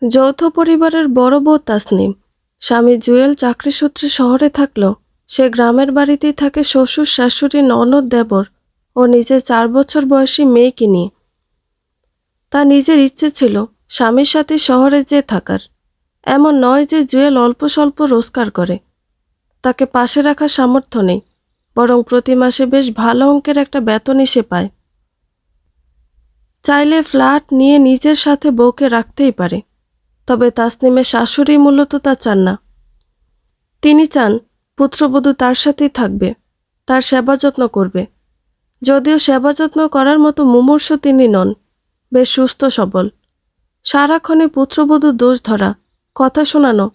যৌথ পরিবারের বড় বউ তাসনিম। স্বামী জুয়েল চাকরিসূত্রে শহরে থাকলেও সে গ্রামের বাড়িতেই থাকে শ্বশুর শাশুড়ি ননদ দেবর ও নিজের 4 বছর বয়সী মেয়েকে নিয়ে। তার নিজের ইচ্ছে ছিল স্বামীর সাথে শহরে যেয়ে থাকার। এমন নয় যে জুয়েল অল্প স্বল্প রোজগার করে, তাকে পাশে রাখার সামর্থ্য নেই, বরং প্রতি মাসে বেশ ভালো অঙ্কের একটা বেতনই সে পায়। চাইলে ফ্ল্যাট নিয়ে নিজের সাথে বউকে রাখতেই পারে, তবে তাসনিমের শাশুড়ি মূলত তা চান না। তিনি চান পুত্রবধূ তার সাথেই থাকবে, তার সেবা যত্ন করবে। যদিও সেবা যত্ন করার মতো মুমূর্ষু তিনি নন, বেশ সুস্থ সবল। সারাক্ষণে পুত্রবধূ দোষ ধরা, কথা শোনানো,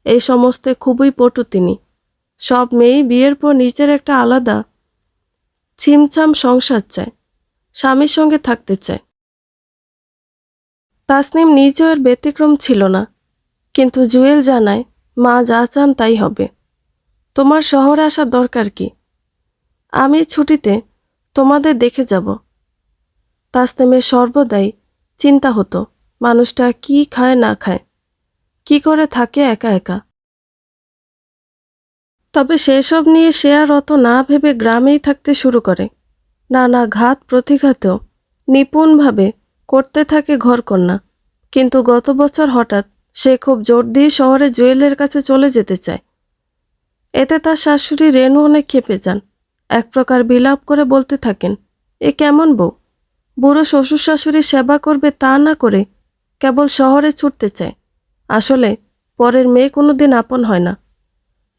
এই সমস্তে খুবই পটু তিনি। সব মেয়েই বিয়ের পর নিজের একটা আলাদা ছিমছাম সংসার চায়, স্বামীর সঙ্গে থাকতে চায়। তাসনিম নিজেও এর ব্যতিক্রম ছিল না, কিন্তু জুয়েল জানায় মা যা চান তাই হবে। তোমার শহরে আসার দরকার কি? আমি ছুটিতে তোমাদের দেখে যাব। তাসনিমের সর্বদাই চিন্তা হতো মানুষটা কি খায় না খায়, কি করে থাকে একা একা। তবে সেসব নিয়ে সে আর অত না ভেবে গ্রামেই থাকতে শুরু করে। নানা ঘাত প্রতিঘাতেও নিপুণভাবে করতে থাকে ঘরকন্না। কিন্তু গত বছর হঠাৎ সে খুব জোর দিয়ে শহরে জুয়েলের কাছে চলে যেতে চায়। এতে তার শাশুড়ি রেনু অনেক ক্ষেপে যান। এক প্রকার বিলাপ করে বলতে থাকেন, এ কেমন বউ, বুড়ো শ্বশুর শাশুড়ির সেবা করবে তা না করে কেবল শহরে ছুটতে চায়। আসলে পরের মেয়ে কোনোদিন আপন হয় না।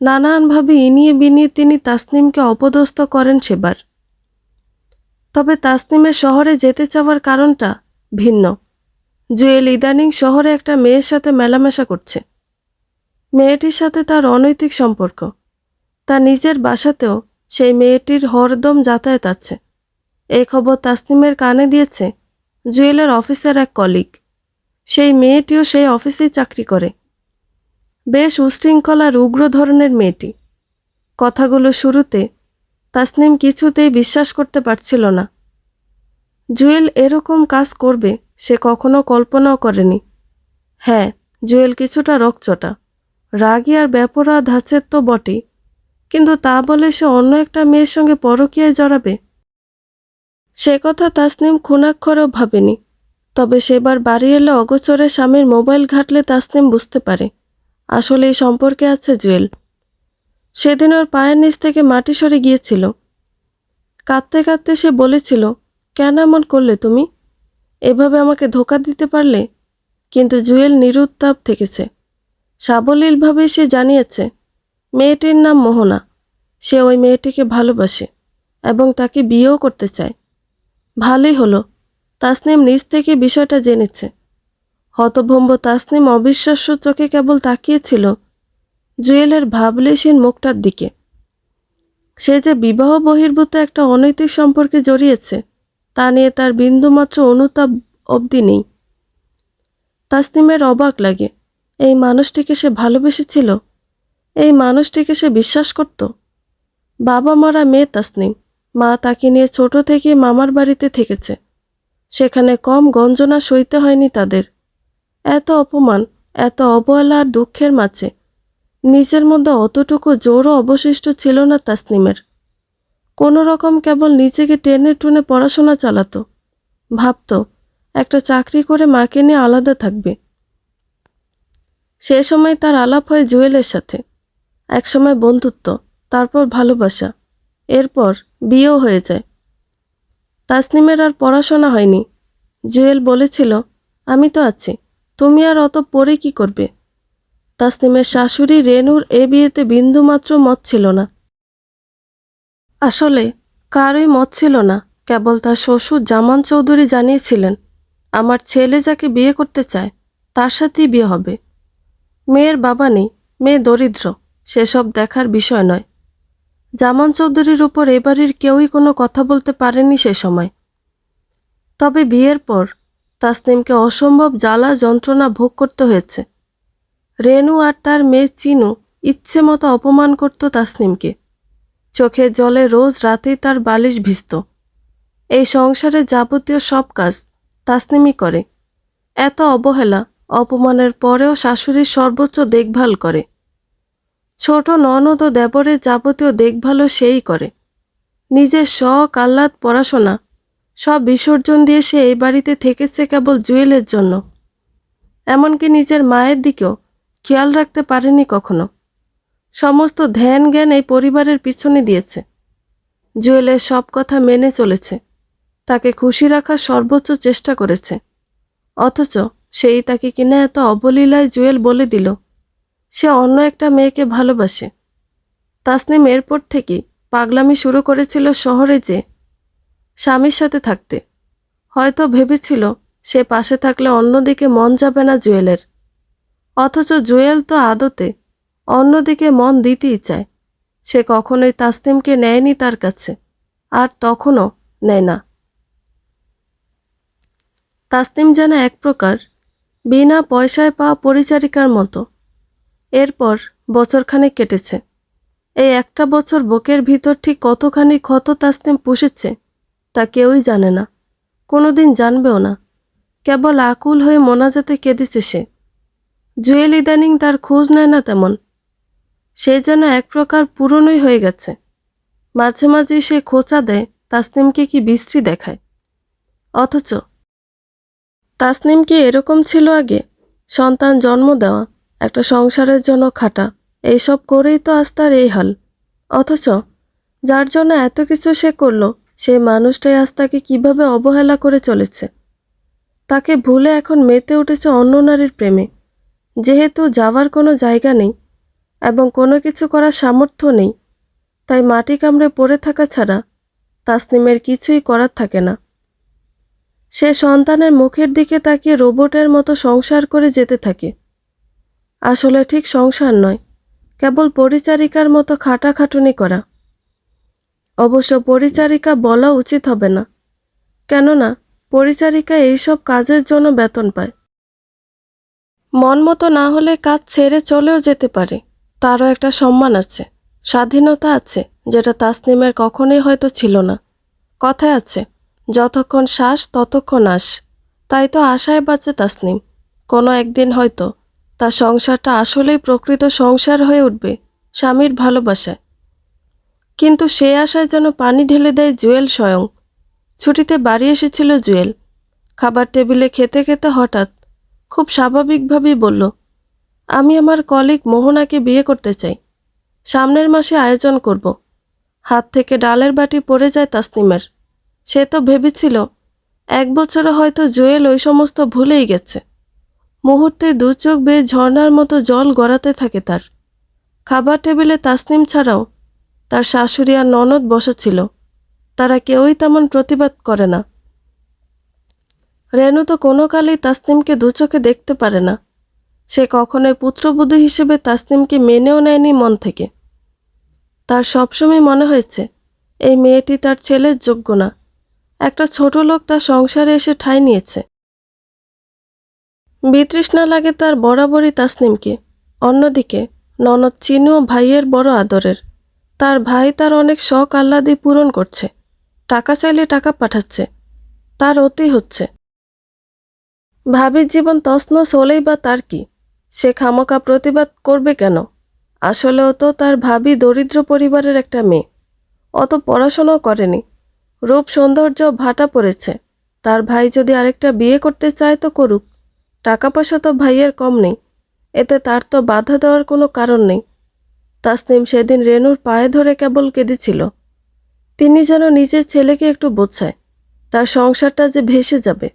নানানভাবে ইনিয়ে বিনিয়ে তিনি তাসনিমকে অপদস্থ করেন সেবার। তবে তাসনিমের শহরে যেতে চাওয়ার কারণটা ভিন্ন। জুয়েল ইদানিং শহরে একটা মেয়ের সাথে মেলামেশা করছে। মেয়েটির সাথে তার অনৈতিক সম্পর্ক। তার নিজের বাসাতেও সেই মেয়েটির হরদম যাতায়াত আছে। এই খবর তাসনিমের কানে দিয়েছে জুয়েলের অফিসের এক কলিগ। সেই মেয়েটিও সেই অফিসেই চাকরি করে। বেশ উশৃঙ্খল আর উগ্র ধরনের মেয়েটি। কথাগুলো শুরুতে তাসনিম কিছুতেই বিশ্বাস করতে পারছিল না। জুয়েল এরকম কাজ করবে সে কখনো কল্পনাও করেনি। হ্যাঁ, জুয়েল কিছুটা রকচটা, রাগী আর বেপরোয়া ধাঁচের তো বটেই, কিন্তু তা বলে সে অন্য একটা মেয়ের সঙ্গে পরকীয়ায় জড়াবে? সে কথা তাসনিম খুনাক্ষরেও ভাবেনি। তবে সেবার বাড়ি এলে অগোচরে স্বামীর মোবাইল ঘাঁটলে তাসনিম বুঝতে পারে আসলে এই সম্পর্কে আছে জুয়েল। সেদিন ওর পায়ের নিচ থেকে মাটি সরে গিয়েছিল। কাঁদতে কাঁদতে সে বলেছিল, কেন এমন করলে তুমি? এভাবে আমাকে ধোঁকা দিতে পারলে? কিন্তু জুয়েল নিরুত্তাপ থেকেছে। সাবলীলভাবে সে জানিয়েছে মেয়েটির নাম মোহনা। সে ওই মেয়েটিকে ভালোবাসে এবং তাকে বিয়েও করতে চায়। ভালোই হলো, তাসনিম নিজ থেকে বিষয়টা জেনেছে। হতভম্ব তাসনিম অবিশ্বাস্য চোখে কেবল তাকিয়েছিল জুয়েলের ভাবলেশীন মুখটার দিকে। সে যে বিবাহ বহির্ভূত একটা অনৈতিক সম্পর্কে জড়িয়েছে তা নিয়ে তার বিন্দুমাত্র অনুতাপ অবধি নেই। তাসনিমের অবাক লাগে, এই মানুষটিকে সে ভালোবেসেছিল, এই মানুষটিকে সে বিশ্বাস করত। বাবা মারা মেয়ে তাসনিম, মা তাকে নিয়ে ছোট থেকে মামার বাড়িতে থেকেছে। সেখানে কম গঞ্জনা সইতে হয়নি তাদের। এত অপমান, এত অবহেলা আর দুঃখের মাঝে নিজের মধ্যে অতটুকু জোরও অবশিষ্ট ছিল না তাসনিমের। কোনো রকম কেবল নিজেকে টেনে টুনে পড়াশোনা চালাতো। ভাবত একটা চাকরি করে মাকে নিয়ে আলাদা থাকবে। সে সময় তার আলাপ হয় জুয়েলের সাথে। একসময় বন্ধুত্ব, তারপর ভালোবাসা, এরপর বিয়েও হয়ে যায়। তাসনিমের আর পড়াশোনা হয়নি। জুয়েল বলেছিল, আমি তো আছি, তুমি আর অত পড়ে কি করবে? তাসনিমের শাশুড়ি রেনুর এ বিয়েতে বিন্দুমাত্র মত ছিল না। আসলে কারই মত ছিল না, কেবল তার শ্বশুর জামান চৌধুরী জানিয়েছিলেন, আমার ছেলে যাকে বিয়ে করতে চায় তার সাথেই বিয়ে হবে। মেয়ের বাবা নেই, মেয়ে দরিদ্র, সেসব দেখার বিষয় নয়। জামান চৌধুরীর উপর এ বাড়ির কেউই কোনো কথা বলতে পারেনি সে সময়। তবে বিয়ের পর তাসনিমকে অসম্ভব জ্বালা যন্ত্রণা ভোগ করতে হয়েছে। রেনু আর তার মেয়ে চিনু ইচ্ছে মতো অপমান করত তাসনিমকে। চোখের জলে রোজ রাতেই তার বালিশ ভিজত। এই সংসারে যাবতীয় সব কাজ তাসনিমই করে। এত অবহেলা, অপমানের পরেও শাশুড়ির সর্বোচ্চ দেখভাল করে। ছোট ননদ ও দেবরের যাবতীয় দেখভালও সেই করে। নিজের শখ, আহ্লাদ, পড়াশোনা সব বিসর্জন দিয়ে সে এই বাড়িতে থেকেছে কেবল জুয়েলের জন্য। এমনকি নিজের মায়ের দিকেও খেয়াল রাখতে পারেনি কখনো। সমস্ত ধ্যান জ্ঞান এই পরিবারের পিছনে দিয়েছে। জুয়েলের সব কথা মেনে চলেছে, তাকে খুশি রাখার সর্বোচ্চ চেষ্টা করেছে। অথচ সেই তাকে কিনা এত অবলীলায় জুয়েল বলে দিল সে অন্য একটা মেয়েকে ভালোবাসে। তাসনিম এরপর থেকেই পাগলামি শুরু করেছিল শহরে যে স্বামীর সাথে থাকতে। হয়তো ভেবেছিল সে পাশে থাকলে অন্যদিকে মন যাবে না জুয়েলের। অথচ জুয়েল তো আদতে অন্যদিকে মন দিতেই চায়। সে কখনোই তাসনিমকে নেয়নি তার কাছে, আর তখনও নেয় না। তাসনিম যেন এক প্রকার বিনা পয়সায় পাওয়া পরিচারিকার মতো। এরপর বছরখানেক কেটেছে। এই একটা বছর বুকের ভিতর ঠিক কতখানি ক্ষত তাসনিম পুষেছে তা কেউই জানে না, কোনোদিন জানবেও না। কেবল আকুল হয়ে মোনাজাতে কেঁদেছে সে। জুয়েল ইদানিং তার খোঁজ নেয় না তেমন। সে যেন এক প্রকার পুরনোই হয়ে গেছে। মাঝে মাঝে সে খোঁচা দেয়, তাসনিমকে কি বিশ্রী দেখায়। অথচ তাসনিম কি এরকম ছিল আগে? সন্তান জন্ম দেওয়া, একটা সংসারের জন্য খাটা, এইসব করেই তো আজ তার এই হাল। অথচ যার জন্য এত কিছু সে করল, সেই মানুষটাই আজ তাকে কিভাবে অবহেলা করে চলেছে। তাকে ভুলে এখন মেতে উঠেছে অন্য নারীর প্রেমে। যেহেতু যাওয়ার কোনো জায়গা নেই এবং কোনো কিছু করার সামর্থ্য নেই, তাই মাটি কামড়ে পড়ে থাকা ছাড়া তাসনিমের কিছুই করার থাকে না। সে সন্তানের মুখের দিকে তাকিয়ে রোবটের মতো সংসার করে যেতে থাকে। আসলে ঠিক সংসার নয়, কেবল পরিচারিকার মতো খাটাখাটুনি করা। অবশ্য পরিচারিকা বলা উচিত হবে না, কেননা পরিচারিকা এইসব কাজের জন্য বেতন পায়। মন মতো না হলে কাজ ছেড়ে চলেও যেতে পারে, তারও একটা সম্মান আছে, স্বাধীনতা আছে, যেটা তাসনিমের কখনোই হয়তো ছিল না। কথায় আছে, যতক্ষণ শ্বাস ততক্ষণ আশ। তাই তো আশায় বাঁচে তাসনিম, কোনো একদিন হয়তো তার সংসারটা আসলেই প্রকৃত সংসার হয়ে উঠবে স্বামীর ভালোবাসায়। কিন্তু সে আশায় যেন পানি ঢেলে দেয় জুয়েল স্বয়ং। ছুটিতে বাড়ি এসেছিল জুয়েল। খাবার টেবিলে খেতে খেতে হঠাৎ খুব স্বাভাবিকভাবেই বলল, আমি আমার কলিগ মোহনাকে বিয়ে করতে চাই। সামনের মাসে আয়োজন করব। হাত থেকে ডালের বাটি পড়ে যায় তাসনিমের। সে তো ভেবেছিল এক বছরে হয়তো জুয়েল ওই সমস্ত ভুলেই গেছে। মুহূর্তে দু চোখ বেয়ে ঝর্ণার মতো জল গড়াতে থাকে তার। খাবার টেবিলে তাসনিম ছাড়াও তার শাশুড়ি আর ননদ বসেছিল। তারা কেউই তেমন প্রতিবাদ করে না। রেনু তো কোনো কালেই তাসনিমকে দু চোখে দেখতে পারে না। সে কখনোই পুত্রবধূ হিসেবে তাসনিমকে মেনেও নেয়নি মন থেকে। তার সবসময় মনে হয়েছে এই মেয়েটি তার ছেলের যোগ্য না। একটা ছোট লোক তার সংসারে এসে ঠাঁই নিয়েছে। বিতৃষ্ণা লাগে তার বরাবরই তাসনিমকে। অন্যদিকে ননদ চিনুও ভাইয়ের বড় আদরের। তার ভাই তার অনেক শখ আহ্লাদই পূরণ করছে। টাকা চাইলে টাকা পাঠাচ্ছে, তার অতি হচ্ছে। ভাবির জীবন তছনছ হলেই বা তার কি? সে খামোকা প্রতিবাদ করবে কেন? আসলেও তো তার ভাবি দরিদ্র পরিবারের একটা মেয়ে, অত পড়াশোনাও করেনি, রূপ সৌন্দর্য ভাটা পড়েছে। তার ভাই যদি আরেকটা বিয়ে করতে চায় তো করুক, টাকা পয়সা তো ভাইয়ের কম নেই, এতে তার তো বাধা দেওয়ার কোনো কারণ নেই। তাসনিম সেদিন রেনুর পায়ে ধরে কেবল কেঁদেছিল। তিনি যেন নিজের ছেলেকে একটু বোঝায়, তার সংসারটা যে ভেসে যাবে।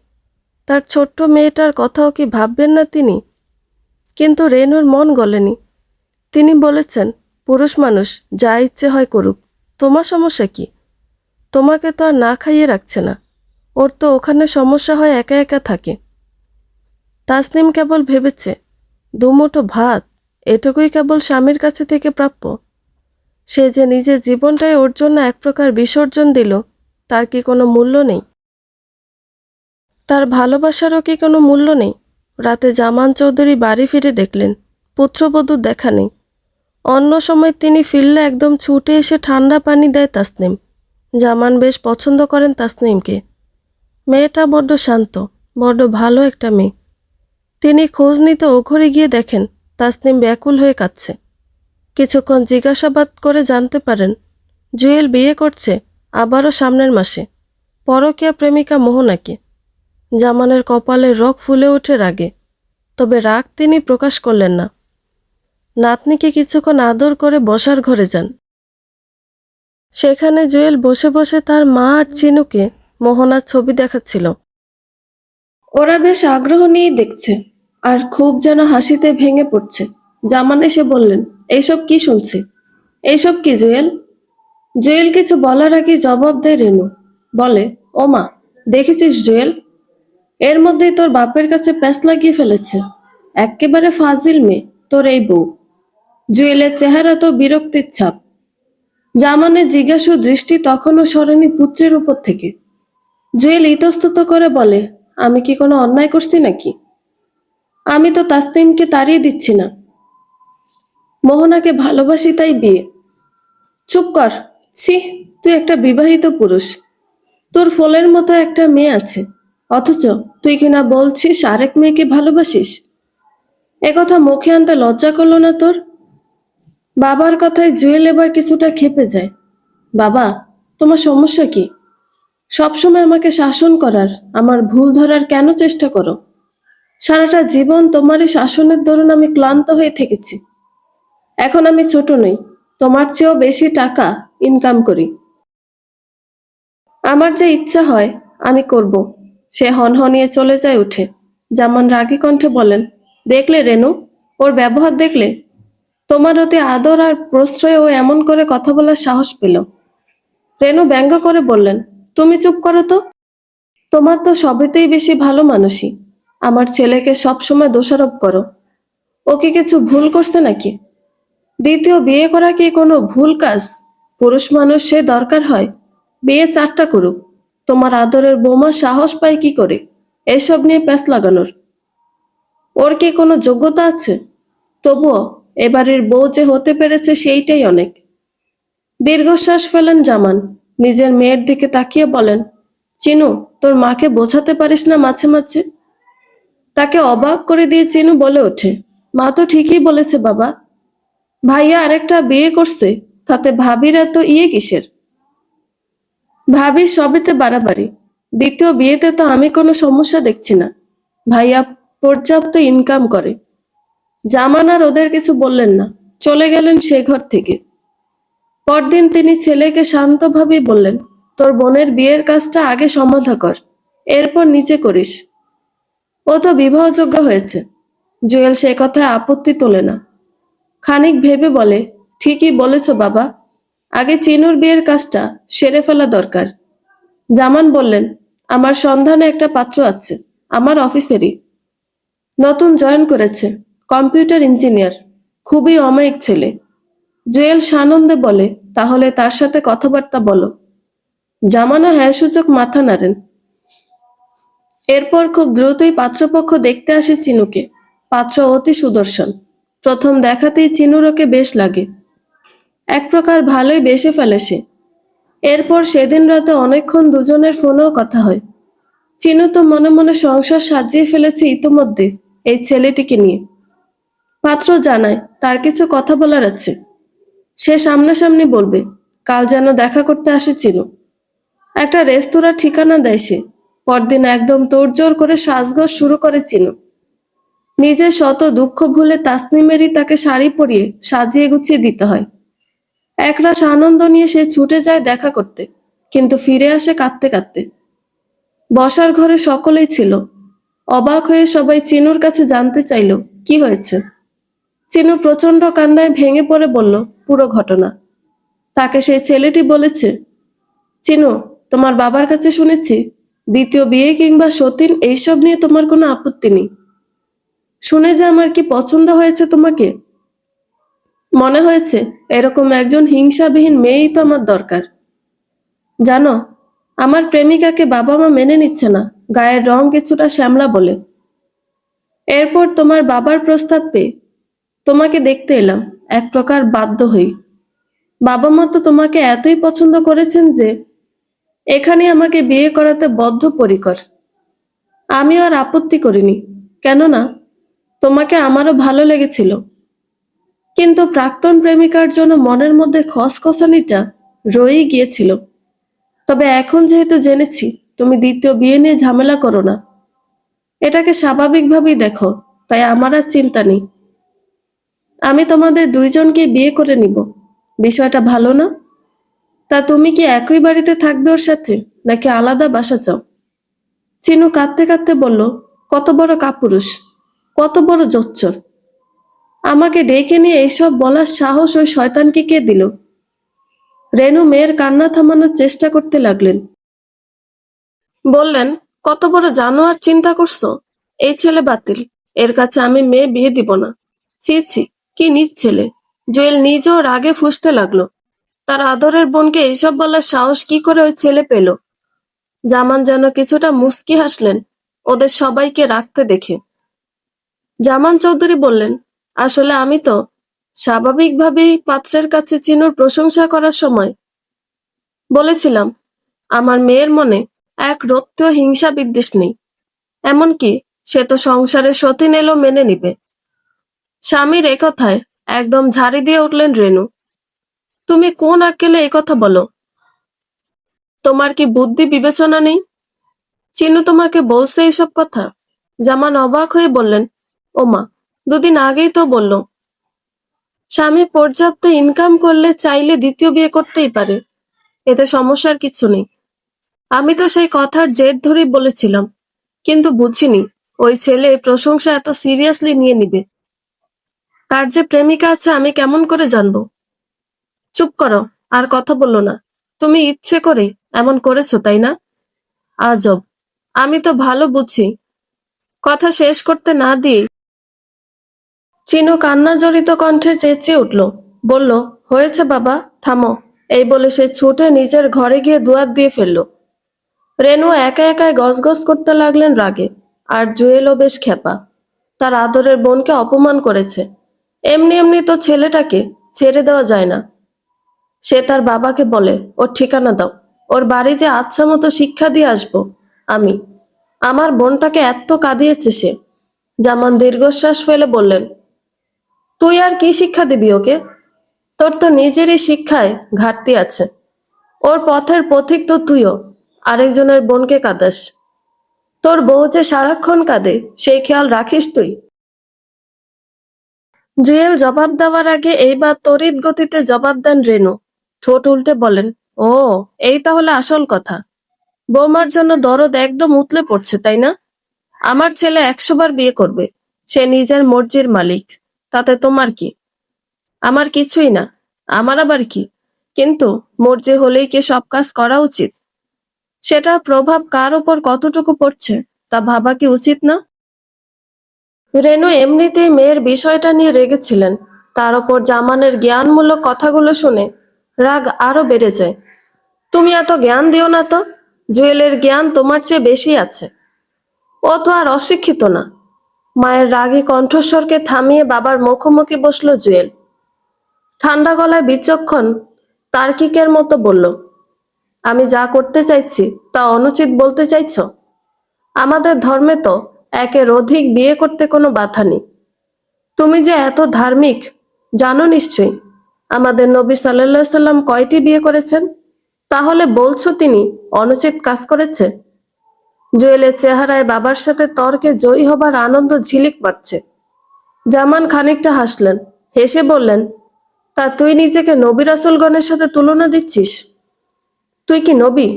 তার ছোট্ট মেয়েটার কথাও কি ভাববেন না তিনি? কিন্তু রেনুর মন গলেনি। তিনি বলেছেন, পুরুষ মানুষ যা ইচ্ছে হয় করুক, তোমার সমস্যা কি? তোমাকে তো আর না খাইয়ে রাখছে না, ওর তো ওখানে সমস্যা হয় একা একা থাকে। তাসনিম কেবল ভেবেছে, দুমুঠো ভাত, এটুকুই কেবল স্বামীর কাছে থেকে প্রাপ্য। সে যে নিজের জীবনটাই ওর জন্য এক প্রকার বিসর্জন দিল, তার কি কোনো মূল্য নেই? তার ভালোবাসারও কি কোনো মূল্য নেই? রাতে জামান চৌধুরী বাড়ি ফিরে দেখলেন পুত্রবধূর দেখা নেই। অন্য সময় তিনি ফিরলে একদম ছুটে এসে ঠান্ডা পানি দেয় তাসনিম। জামান বেশ পছন্দ করেন তাসনিমকে। মেয়েটা বড্ড শান্ত, বড্ড ভালো একটা মেয়ে। তিনি খোঁজ নিতে ও ঘরে গিয়ে দেখেন তাসনিম ব্যাকুল হয়ে কাঁদছে। কিছুক্ষণ জিজ্ঞাসাবাদ করে জানতে পারেন জুয়েল বিয়ে করছে আবারও সামনের মাসে পরকীয়া প্রেমিকা মোহনাকে। জামানের কপালে রগ ফুলে ওঠে রাগে, তবে রাগ তিনি প্রকাশ করলেন না। নাতনিকে কিছুক্ষণ আদর করে বসার ঘরে যান। সেখানে জুয়েল বসে বসে তার মা আর চিনুকে মোহনার ছবি দেখাচ্ছিল। ওরা বেশ আগ্রহ নিয়ে দেখছে আর খুব যেন হাসিতে ভেঙে পড়ছে। জামান এসে বললেন, এইসব কি শুনছে? এইসব কি জুয়েল? জুয়েল কিছু বলার আগে জবাব দেয় রেনু। বলে, ও মা, দেখেছিস জুয়েল, এর মধ্যেই তোর বাপের কাছে প্যাঁচ লাগিয়ে ফেলেছে। এক্কেবারে ফাজিল মেয়ে তোর এই বউ। জুয়েলের চেহারা তো বিরক্তির ছাপ। জামানের জিজ্ঞাসু দৃষ্টি তখনও সরেনি পুত্রের উপর থেকে। জুয়েল ইতস্তত করে বলে, আমি কি কোনো অন্যায় করছি নাকি? আমি তো তাসনিমকে তাড়িয়ে দিচ্ছি না। মোহনাকে ভালোবাসি তাই বিয়ে। চুপ কর। ছি, তুই একটা বিবাহিত পুরুষ, তোর ফলের মতো একটা মেয়ে আছে, অথচ তুই কিনা বলছিস আরেক মেয়েকে ভালোবাসিস। একথা মুখে আনতে লজ্জা করলো না তোর? বাবার কথায় জুয়েল এবার কিছুটা ক্ষেপে যায়। বাবা, তোমার সমস্যা কি? সবসময় আমাকে শাসন করার, আমার ভুল ধরার কেন চেষ্টা করো? সারাটা জীবন তোমারই শাসনের দরুন আমি ক্লান্ত হয়ে থেকেছি। এখন আমি ছোট নই, তোমার চেয়েও বেশি টাকা ইনকাম করি। আমার যে ইচ্ছা হয় আমি করব। সে হনহনিয়ে চলে যায় উঠে। জামান রাগী কণ্ঠে বলেন, দেখলে রেনু, ওর ব্যবহার দেখলে? তোমার অতি আদর আর প্রশ্রয়ে ও এমন করে কথা বলার সাহস পেল। রেনু ব্যঙ্গ করে বললেন, তুমি চুপ করো তো। তোমার তো সবেতেই বেশি ভালো মানুষই। আমার ছেলেকে সবসময় দোষারোপ করো। ও কি কিছু ভুল করছে নাকি? দ্বিতীয় বিয়ে করা কি কোনো ভুল কাজ? পুরুষ মানুষ সে দরকার হয় বিয়ে 4টা করুক। তোমার আদরের বৌমা সাহস পায় কি করে এসব নিয়ে প্যাঁচ লাগানোর? ওর কি কোনো যোগ্যতা আছে? তবুও এবারের বউ যে হতে পেরেছে সেইটাই অনেক। দীর্ঘশ্বাস ফেলেন জামান। নিজের মেয়ের দিকে তাকিয়ে বলেন, চিনু, তোর মাকে বোঝাতে পারিস না মাঝে মাঝে? তাকে অবাক করে দিয়ে চিনু বলে ওঠে, মা তো ঠিকই বলেছে বাবা। ভাইয়া আরেকটা বিয়ে করছে, তাতে ভাবির এত ইয়ে কিসের? ভাবির সবেতে বাড়াবাড়ি। দ্বিতীয় বিয়েতে তো আমি কোনো সমস্যা দেখছি না। ভাইয়া পর্যাপ্ত ইনকাম করে। জামান আর ওদের কিছু বললেন না, চলে গেলেন সে ঘর থেকে। পরদিন তিনি ছেলেকে শান্তভাবে বললেন, তোর বোনের বিয়ের কাজটা আগে সমাধা কর, এরপর নিচে করিস। ও তো বিবাহযোগ্য হয়েছে। জুয়েল সে কথায় আপত্তি তোলে না। খানিক ভেবে বলে, ঠিকই বলেছ বাবা, আগে চিনুর বিয়ের কাজটা সেরে ফেলা দরকার। জামান বললেন, আমার সন্ধানে একটা পাত্র আছে, আমার অফিসেরই। নতুন জয়েন করেছে, কম্পিউটার ইঞ্জিনিয়ার, খুবই অমায়িক ছেলে। জুয়েল সানন্দে বলে, তাহলে তার সাথে কথাবার্তা বলো। জামানও হ্যাঁ সূচক মাথা নাড়েন। এরপর খুব দ্রুতই পাত্রপক্ষ দেখতে আসে চিনুকে। পাত্র অতি সুদর্শন। প্রথম দেখাতেই চিনুর ওকে বেশ লাগে। এক প্রকার ভালোই বেসে ফেলে সে। এরপর সেদিন রাতে অনেকক্ষণ দুজনের ফোনেও কথা হয়। চিনু তো মনে মনে সংসার সাজিয়ে ফেলেছে ইতোমধ্যে এই ছেলেটিকে নিয়ে। পাত্র জানায় তার কিছু কথা বলার আছে, সে সামনাসামনি বলবে। কাল যেন দেখা করতে আসে চিনু। একটা রেস্তোরাঁ ঠিকানা দেয় সে। পরদিন একদম তোড়জোড় করে সাজগোজ শুরু করে চিনু। নিজের শত দুঃখ ভুলে তাসনিমেরই তাকে শাড়ি পরিয়ে সাজিয়ে গুছিয়ে দিতে হয়। একরাশ আনন্দ নিয়ে সে ছুটে যায় দেখা করতে, কিন্তু ফিরে আসে কাঁদতে কাঁদতে। বসার ঘরে সকলেই ছিল। অবাক হয়ে সবাই চিনুর কাছে জানতে চাইল কি হয়েছে। চিনু প্রচন্ড কান্নায় ভেঙে পড়ে বলল পুরো ঘটনা। তাকে সেই ছেলেটি বলেছে, চিনু, তোমার বাবার কাছে শুনেছি দ্বিতীয় বিয়ে কিংবা সতীন এইসব নিয়ে তোমার কোনো আপত্তি নেই। শুনে যে আমার কি পছন্দ হয়েছে তোমাকে। মনে হয়েছে এরকম একজন হিংসাবিহীন মেয়েই তো আমার দরকার। জানো, আমার প্রেমিকাকে বাবা মা মেনে নিচ্ছে না, গায়ের রং কিছুটা শ্যামলা বলে। এরপর তোমার বাবার প্রস্তাব পেয়ে তোমাকে দেখতে এলাম, এক প্রকার বাধ্য হই। বাবা মা তো তোমাকে এতই পছন্দ করেছেন যে এখানে আমাকে বিয়ে করাতে বদ্ধপরিকর। আমিও আর আপত্তি করিনি, কেননা তোমাকে আমারও ভালো লেগেছিল, কিন্তু প্রাক্তন প্রেমিকার জন্য মনের মধ্যে খসখসানিটা রয়েই গিয়েছিল। তবে এখন যেহেতু জেনেছি তুমি দ্বিতীয় বিয়ে নিয়ে ঝামেলা করো না, এটাকে স্বাভাবিকভাবেই দেখো, তাই আমার আর চিন্তা নেই। আমি তোমাদের দুইজনকে বিয়ে করে নিব। বিষয়টা ভালো না? তা তুমি কি একই বাড়িতে থাকবে ওর সাথে, নাকি আলাদা বাসা চাও? চিনু কাঁদতে কাঁদতে বলল, কত বড় কাপুরুষ, কত বড় জোচ্চর! আমাকে ডেকে নিয়ে এইসব বলার সাহস ওই শয়তানকে কে দিল? রেনু মেয়ের কান্না থামানোর চেষ্টা করতে লাগলেন। বললেন, কত বড় জানোয়ার চিন্তা করছো? এই ছেলে বাতিল, এর কাছে আমি মেয়ে বিয়ে দিব না। ছি ছি, কি নিজ ছেলে! জুয়েল নিজেও রাগে ফুঁসতে লাগলো। তার আদরের বোনকে এইসব বলার সাহস কি করে ওই ছেলে পেল? জামান যেন কিছুটা মুচকি হাসলেন ওদের সবাইকে রাখতে দেখে। জামান চৌধুরী বললেন, আসলে আমি তো স্বাভাবিকভাবেই পাত্রের কাছে চিনুর প্রশংসা করার সময় বলেছিলাম, আমার মেয়ের মনে এক রক্তীয় হিংসা বিদ্বেষ নেই। এমনকি সে তো সংসারে সতীন এলেও মেনে নিবে। স্বামীর একথায় একদম ঝাড়ি দিয়ে উঠলেন রেনু। তুমি কোন আক্কেলে একথা বলো? তোমার কি বুদ্ধি বিবেচনা নেই? চিনু তোমাকে বলছে এইসব কথা? জামান অবাক হয়ে বললেন, ওমা, দুদিন আগেই তো বলল। স্বামী পর্যাপ্ত ইনকাম করলে চাইলে দ্বিতীয় বিয়ে করতেই পারে, এতে সমস্যার কিছু নেই। আমি তো সেই কথার জেদ ধরেই বলেছিলাম, কিন্তু বুঝিনি ওই ছেলে প্রশংসা এত সিরিয়াসলি নিয়ে নিবে। তার যে প্রেমিকা আছে আমি কেমন করে জানবো? চুপ করো, আর কথা বললো না। তুমি ইচ্ছে করে এমন করেছো, তাই না? আজব, আমি তো ভালো বুঝি। কথা শেষ করতে না দিয়ে চিনু কান্না জড়িত কণ্ঠে চেঁচিয়ে উঠল, বলল, হয়েছে বাবা, থামো। এই বলে সে ছুটে নিজের ঘরে গিয়ে দুয়ার দিয়ে ফেলল। রেনু একা একাই গজগজ করতে লাগলেন রাগে। আর জুয়েলও বেশ ক্ষেপা, তার আদরের বোনকে অপমান করেছে। এমনি এমনি তো ছেলেটাকে ছেড়ে দেওয়া যায় না। সে তার বাবাকে বলে, ওর ঠিকানা দাও, ওর বাড়ি যে আচ্ছা মতো শিক্ষা দিয়ে আসবো আমি। আমার বোনটাকে এত কাঁদিয়েছে সে। জামান দীর্ঘশ্বাস ফেলে বললেন, তুই আর কি শিক্ষা দিবি ওকে? তোর তো নিজেরই শিক্ষায় ঘাটতি আছে। ওর পথের পথিক তো তুইও, আরেকজনের বোনকে কাঁদাস। তোর বউ যে সারাক্ষণ কাঁদে সেই খেয়াল রাখিস তুই? জুয়েল জবাব দেওয়ার আগে এইবার তড়িৎ গতিতে জবাব দেন রেনু। ঠোঁট উল্টে বলেন, ও, এই তাহলে আসল কথা। বৌমার জন্য দরদ একদম উতলে পড়ছে, তাই না? আমার ছেলে 100 বার বিয়ে করবে, সে নিজের মর্জির মালিক। তাতে তোমার কি? আমার কিছুই না। আমার আবার কি? কিন্তু মর্জি হলেই কি সব কাজ করা উচিত? সেটার প্রভাব কার উপর কতটুকু পড়ছে তা ভাবা কি উচিত না? রেনু এমনিতেই মেয়ের বিষয়টা নিয়ে রেগেছিলেন, তার ওপর জামানের জ্ঞানমূলক কথাগুলো শুনে রাগ আরো বেড়ে যায়। তুমি এত জ্ঞান দিও না তো, জুয়েলের জ্ঞান তোমার চেয়ে বেশি আছে। ও তো আর অশিক্ষিত না। মায়ের রাগী কণ্ঠস্বরকে থামিয়ে বাবার মুখোমুখি বসলো জুয়েল। ঠান্ডা গলায় বিচক্ষণ তার্কিকের মতো বলল, আমি যা করতে চাইছি তা অনুচিত বলতে চাইছ? আমাদের ধর্মে তো একের অধিক বিয়ে করতে কোনো বাধা নেই। তুমি যে এত ধার্মিক জানো নিশ্চয়ই। আমাদের নবী সাল্লাল্লাহু আলাইহি সাল্লাম কয়টি বিয়ে করেছেন? তাহলে বলছো তিনি অনুচিত কাজ করেছে? জুয়েলের চেহারায় বাবার সাথে তর্কে জয়ী হবার আনন্দ ঝিলিক মারছে। জামান খানিকটা হাসলেন, হেসে বললেন, তা তুই নিজেকে নবী রাসূলগণের সাথে তুলনা দিচ্ছিস? তুই কি নবী?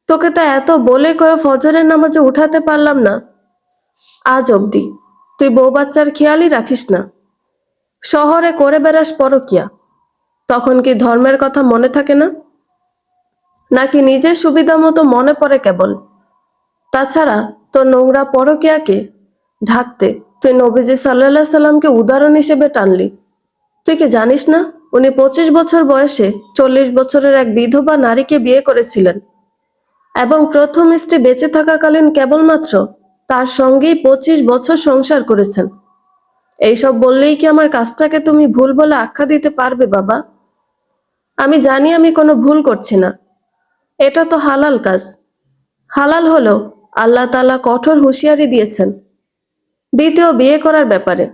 তোকে তা এত বলে কয়ে ফজরের নামাজে উঠাতে পারলাম না আজ অবধি। তুই বউ বাচ্চার খেয়ালই রাখিস না, শহরে করে বেড়াস পরকিয়া। তখন কি ধর্মের কথা মনে থাকে না? নাকি নিজের সুবিধা মতো মনে পড়ে কেবল? তাছাড়া তোর নোংরা পরকিয়াকে ঢাকতে তুই নবীজি সাল্লাল্লাহু আলাইহি সাল্লামকে উদাহরণ হিসেবে টানলি। তুই কি জানিস না উনি 25 বছর বয়সে 40 বছরের এক বিধবা নারীকে বিয়ে করেছিলেন এবং প্রথম স্ত্রী বেঁচে থাকাকালীন কেবলমাত্র তার সঙ্গেই 25 বছর সংসার করেছেন। এইসব বললেই কি আমার কাজটাকে তুমি ভুল বলে আখ্যা দিতে পারবে বাবা? আমি জানি আমি কোনো ভুল করছি না। এটা তো হালাল কাজ। হালাল হলেও আল্লাহ তাআলা কঠোর হুঁশিয়ারি দিয়েছেন, দ্বিতীয় বিয়ে করার ব্যাপারে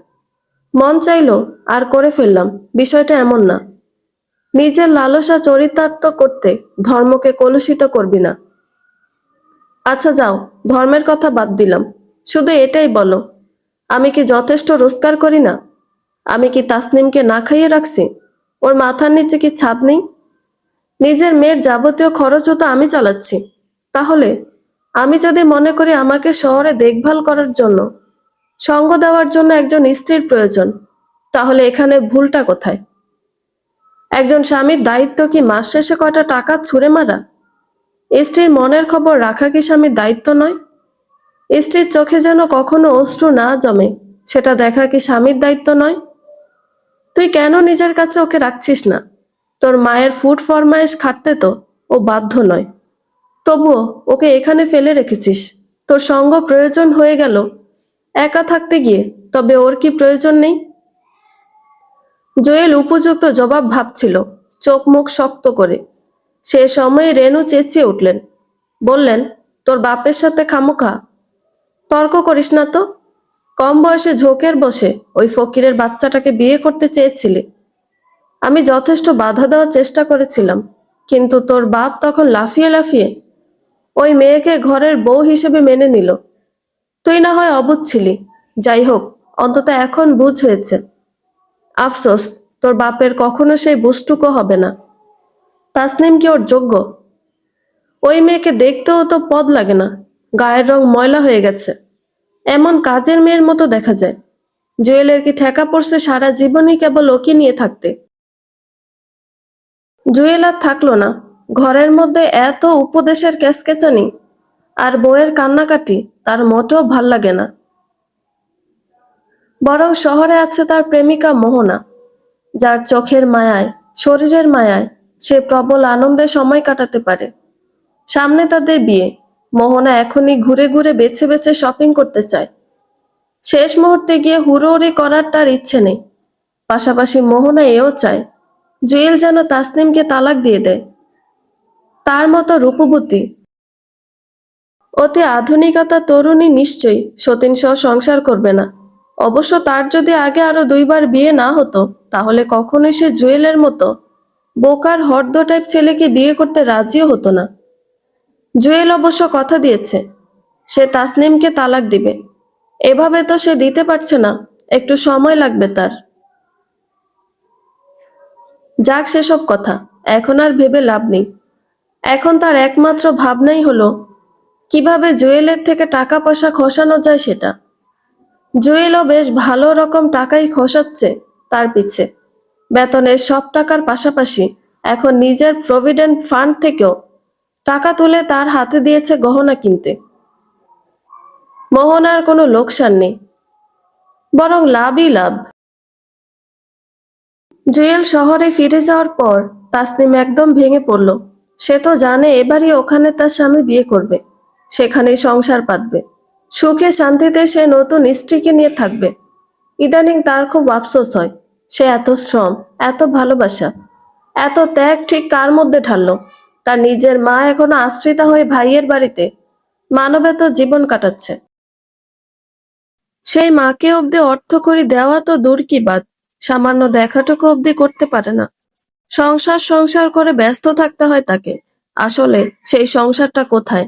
মন চাইলো আর করে ফেললাম, বিষয়টা এমন না। নিজের লালসা চরিতার্থ করতে ধর্মকে কলুষিত করবি না। আচ্ছা যাও, ধর্মের কথা বাদ দিলাম, শুধু এটাই বলো, আমি কি যথেষ্ট রোজগার করি না? আমি কি তাসনিমকে না খাইয়ে রাখছি? ওর মাথার নিচে কি ছাদ নেই? নিজের মেয়ের যাবতীয় খরচও তো আমি চালাচ্ছি। তাহলে আমি যদি মনে করি আমাকে শহরে দেখভাল করার জন্য, সঙ্গ দেওয়ার জন্য একজন স্ত্রীর প্রয়োজন, তাহলে এখানে ভুলটা কোথায়? একজন স্বামীর দায়িত্ব কি মাস শেষে কয়টা টাকা ছুঁড়ে মারা? স্ত্রীর মনের খবর রাখা কি স্বামীর দায়িত্ব নয়? স্ত্রীর চোখে যেন কখনো অশ্রু না জমে, সেটা দেখা কি স্বামীর দায়িত্ব নয়? তুই কেন নিজের কাছে ওকে রাখছিস না? তোর মায়ের ফুড ফরমায়েশ খাটতে তো ও বাধ্য নয়, তবুও ওকে এখানে ফেলে রেখেছিস। তোর সঙ্গ প্রয়োজন হয়ে গেল একা থাকতে গিয়ে, তবে ওর কি প্রয়োজন নেই? জুয়েল উপযুক্ত জবাব ভাবছিল, চোখ মুখ শক্ত করে। সে সময় রেনু চেঁচিয়ে উঠলেন, বললেন, তোর বাপের সাথে খামোখা তর্ক করিস না তো। কম বয়সে ঝোঁকের বসে ওই ফকিরের বাচ্চাটাকে বিয়ে করতে চেয়েছিলি। আমি যথেষ্ট বাধা দেওয়ার চেষ্টা করেছিলাম, কিন্তু তোর বাপ তখন লাফিয়ে লাফিয়ে ওই মেয়েকে ঘরের বউ হিসেবে মেনে নিল। তুই না হয় অবুঝ ছিলি, যাই হোক, অন্তত এখন বুঝ হয়েছে। আফসোস, তোর বাপের কখনো সেই বুঝটুকু হবে না। তাসনিম কি ওর যোগ্য? ওই মেয়েকে দেখতেও তো পদ লাগে না, গায়ের রং ময়লা হয়ে গেছে, এমন কাজের মেয়ের মতো দেখা যায়। জুয়েলের কি ঠেকা পড়ছে সারা জীবনই কেবল ওকে নিয়ে থাকতে? জুয়েল আর থাকলো না। ঘরের মধ্যে এত উপদেশের ক্যাচকেচানি আর বউয়ের কান্নাকাটি তার মোটেও ভাল লাগে না। বরং শহরে আছে তার প্রেমিকা মোহনা, যার চোখের মায়ায়, শরীরের মায়ায় সে প্রবল আনন্দে সময় কাটাতে পারে। সামনে তাদের বিয়ে। মোহনা এখনই ঘুরে ঘুরে বেছে বেছে শপিং করতে চায়। শেষ মুহূর্তে গিয়ে হুড়োহুড়ি করার তার ইচ্ছে নেই। পাশাপাশি মোহনা এও চায় জুয়েল যেন তাসনিমকে তালাক দিয়ে দেয়। তার মতো রূপবতী, অতি আধুনিকতা তরুণী নিশ্চয়ই সতীন সহ সংসার করবে না। অবশ্য তার যদি আগে আরো 2বার বিয়ে না হতো, তাহলে কখনোই সে জুয়েলের মতো বোকার হর্দ টাইপ ছেলেকে বিয়ে করতে রাজিও হতো না। জুয়েল অবশ্য কথা দিয়েছে সে তাসনিমকে তালাক দিবে। এভাবে তো সে দিতে পারছে না, একটু সময় লাগবে তার। যাক সেসব কথা, এখন আর ভেবে লাভ নেই। এখন তার একমাত্র ভাবনাই হলো কিভাবে জুয়েলের থেকে টাকা পয়সা খসানো যায় সেটা। জুয়েলও বেশ ভালো রকম টাকাই খসাচ্ছে তার পিছে। বেতনের সব টাকার পাশাপাশি এখন নিজের প্রভিডেন্ট ফান্ড থেকেও টাকা তুলে তার হাতে দিয়েছে গহনা কিনতে। মোহনার কোনো লোকসান নেই, বরং লাভই লাভ। জুয়েল শহরে ফিরে যাওয়ার পর তাসনিম একদম ভেঙে পড়ল। সে তো জানে এবারই ওখানে তার স্বামী বিয়ে করবে, সেখানেই সংসার পাতবে, সুখে শান্তিতে সে নতুন স্ত্রীকে নিয়ে থাকবে। ইদানিং তার খুব আফসোস হয়, সে এত শ্রম, এত ভালোবাসা, এত ত্যাগ ঠিক কার মধ্যে ঢাললো। তার নিজের মা এখনো আশ্রিতা হয়ে ভাইয়ের বাড়িতে মানবেত জীবন কাটাচ্ছে। সেই মাকে অবধি অর্থকড়ি দেওয়া তো দূর কি বাদ, সামান্য দেখাটুকু অবধি করতে পারে না। সংসার সংসার করে ব্যস্ত থাকতে হয় তাকে। আসলে সেই সংসারটা কোথায়?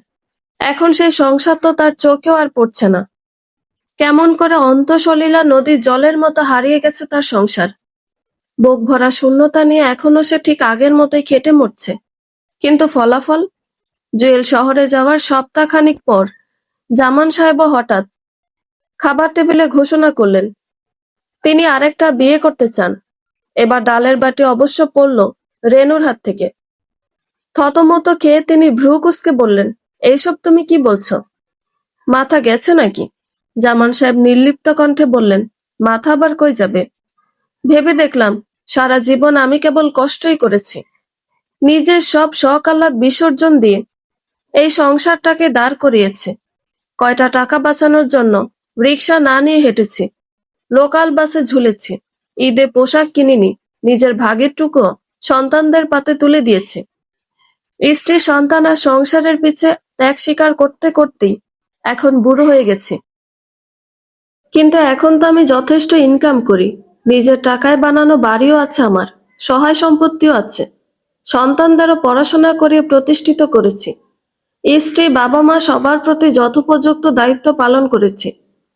এখন সেই সংসার তো তার চোখেও আর পড়ছে না। কেমন করে অন্তঃসলীলা নদীর জলের মতো হারিয়ে গেছে তার সংসার। বুক ভরা শূন্যতা নিয়ে এখনো সে ঠিক আগের মতোই খেটে মরছে। কিন্তু ফলাফল? জুয়েল শহরে যাওয়ার সপ্তাহখানিক পর জামান সাহেবও হঠাৎ খাবার টেবিলে ঘোষণা করলেন তিনি আরেকটা বিয়ে করতে চান। এবার ডালের বাটি অবশ্য পড়ল রেনুর হাত থেকে। থতমত খেয়ে তিনি ভ্রু কুঁচকে বললেন, এইসব তুমি কি বলছো? মাথা গেছে নাকি? জামান সাহেব নির্লিপ্ত কণ্ঠে বললেন, মাথা আবার কই যাবে? ভেবে দেখলাম সারা জীবন আমি কেবল কষ্টই করেছি। নিজের সব শখ আহ্লাদ বিসর্জন দিয়ে এই সংসারটাকে দাঁড় করিয়েছে। কয়টা টাকা বাঁচানোর জন্য রিক্সা না নিয়ে হেঁটেছি, লোকাল বাসে ঝুলেছি, ঈদে পোশাক কিনিনি, নিজের ভাগের টুকু সন্তানদের পাতে তুলে দিয়েছি। স্ত্রী, সন্তান আর সংসারের পিছে ত্যাগ স্বীকার করতে করতেই এখন বুড়ো হয়ে গেছি। কিন্তু এখন তো আমি যথেষ্ট ইনকাম করি, নিজের টাকায় বানানো বাড়িও আছে, আমার সহায় সম্পত্তিও আছে, সন্তানদেরও পড়াশোনা করিয়ে প্রতিষ্ঠিত করেছি, স্ত্রী বাবা মা সবার প্রতি যথোপযুক্ত দায়িত্ব পালন করেছি।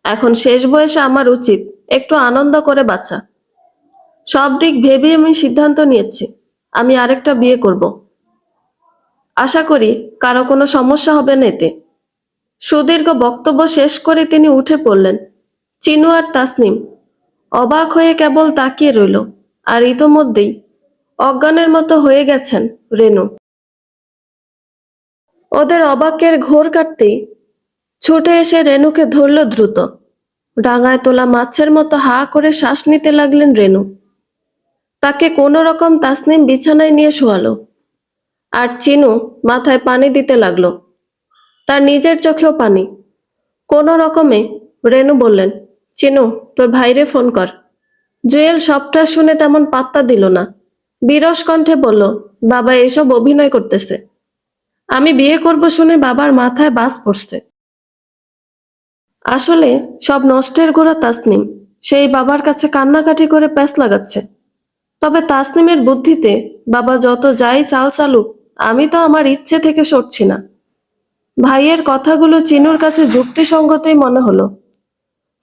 এখন শেষ বয়সে আমার উচিত একটু আনন্দ করে বাঁচা। সব দিক ভেবে আমি সিদ্ধান্ত নিয়েছি, আমি আরেকটা বিয়ে করব। আশা করি কারো কোনো সমস্যা হবে না এতে। সুদীর্ঘ বক্তব্য শেষ করে তিনি উঠে পড়লেন। চিনু আর তাসনিম অবাক হয়ে কেবল তাকিয়ে রইল। আর ইতোমধ্যেই অজ্ঞানের মতো হয়ে গেছেন রেনু। ওদের অবাকের ঘোর কাটতেই ছুটে এসে রেনুকে ধরল দ্রুত। ডাঙায় তোলা মাছের মতো হা করে শ্বাস নিতে লাগলেন রেনু। তাকে কোনো রকম তাসনিম বিছানায় নিয়ে শোয়ালো। আর চিনু মাথায় পানি দিতে লাগলো, তার নিজের চোখেও পানি। কোনো রকমে রেনু বললেন, চিনু, তোর ভাইরে ফোন কর। জুয়েল সবটা শুনে তেমন পাত্তা দিল না। বিরস কণ্ঠে বলল, বাবা এসব অভিনয় করতেছে। আমি বিয়ে করব শুনে বাবার মাথায় বাজ পড়ছে। আসলে সব নষ্টের গোড়া তাসনিম। সেই বাবার কাছে কান্নাকাটি করে প্যাঁচ লাগাচ্ছে। তবে তাসনিমের বুদ্ধিতে বাবা যত যাই চাল চালুক, আমি তো আমার ইচ্ছে থেকে সরছি না। ভাইয়ের কথাগুলো চিনুর কাছে যুক্তিসঙ্গতই মনে হলো।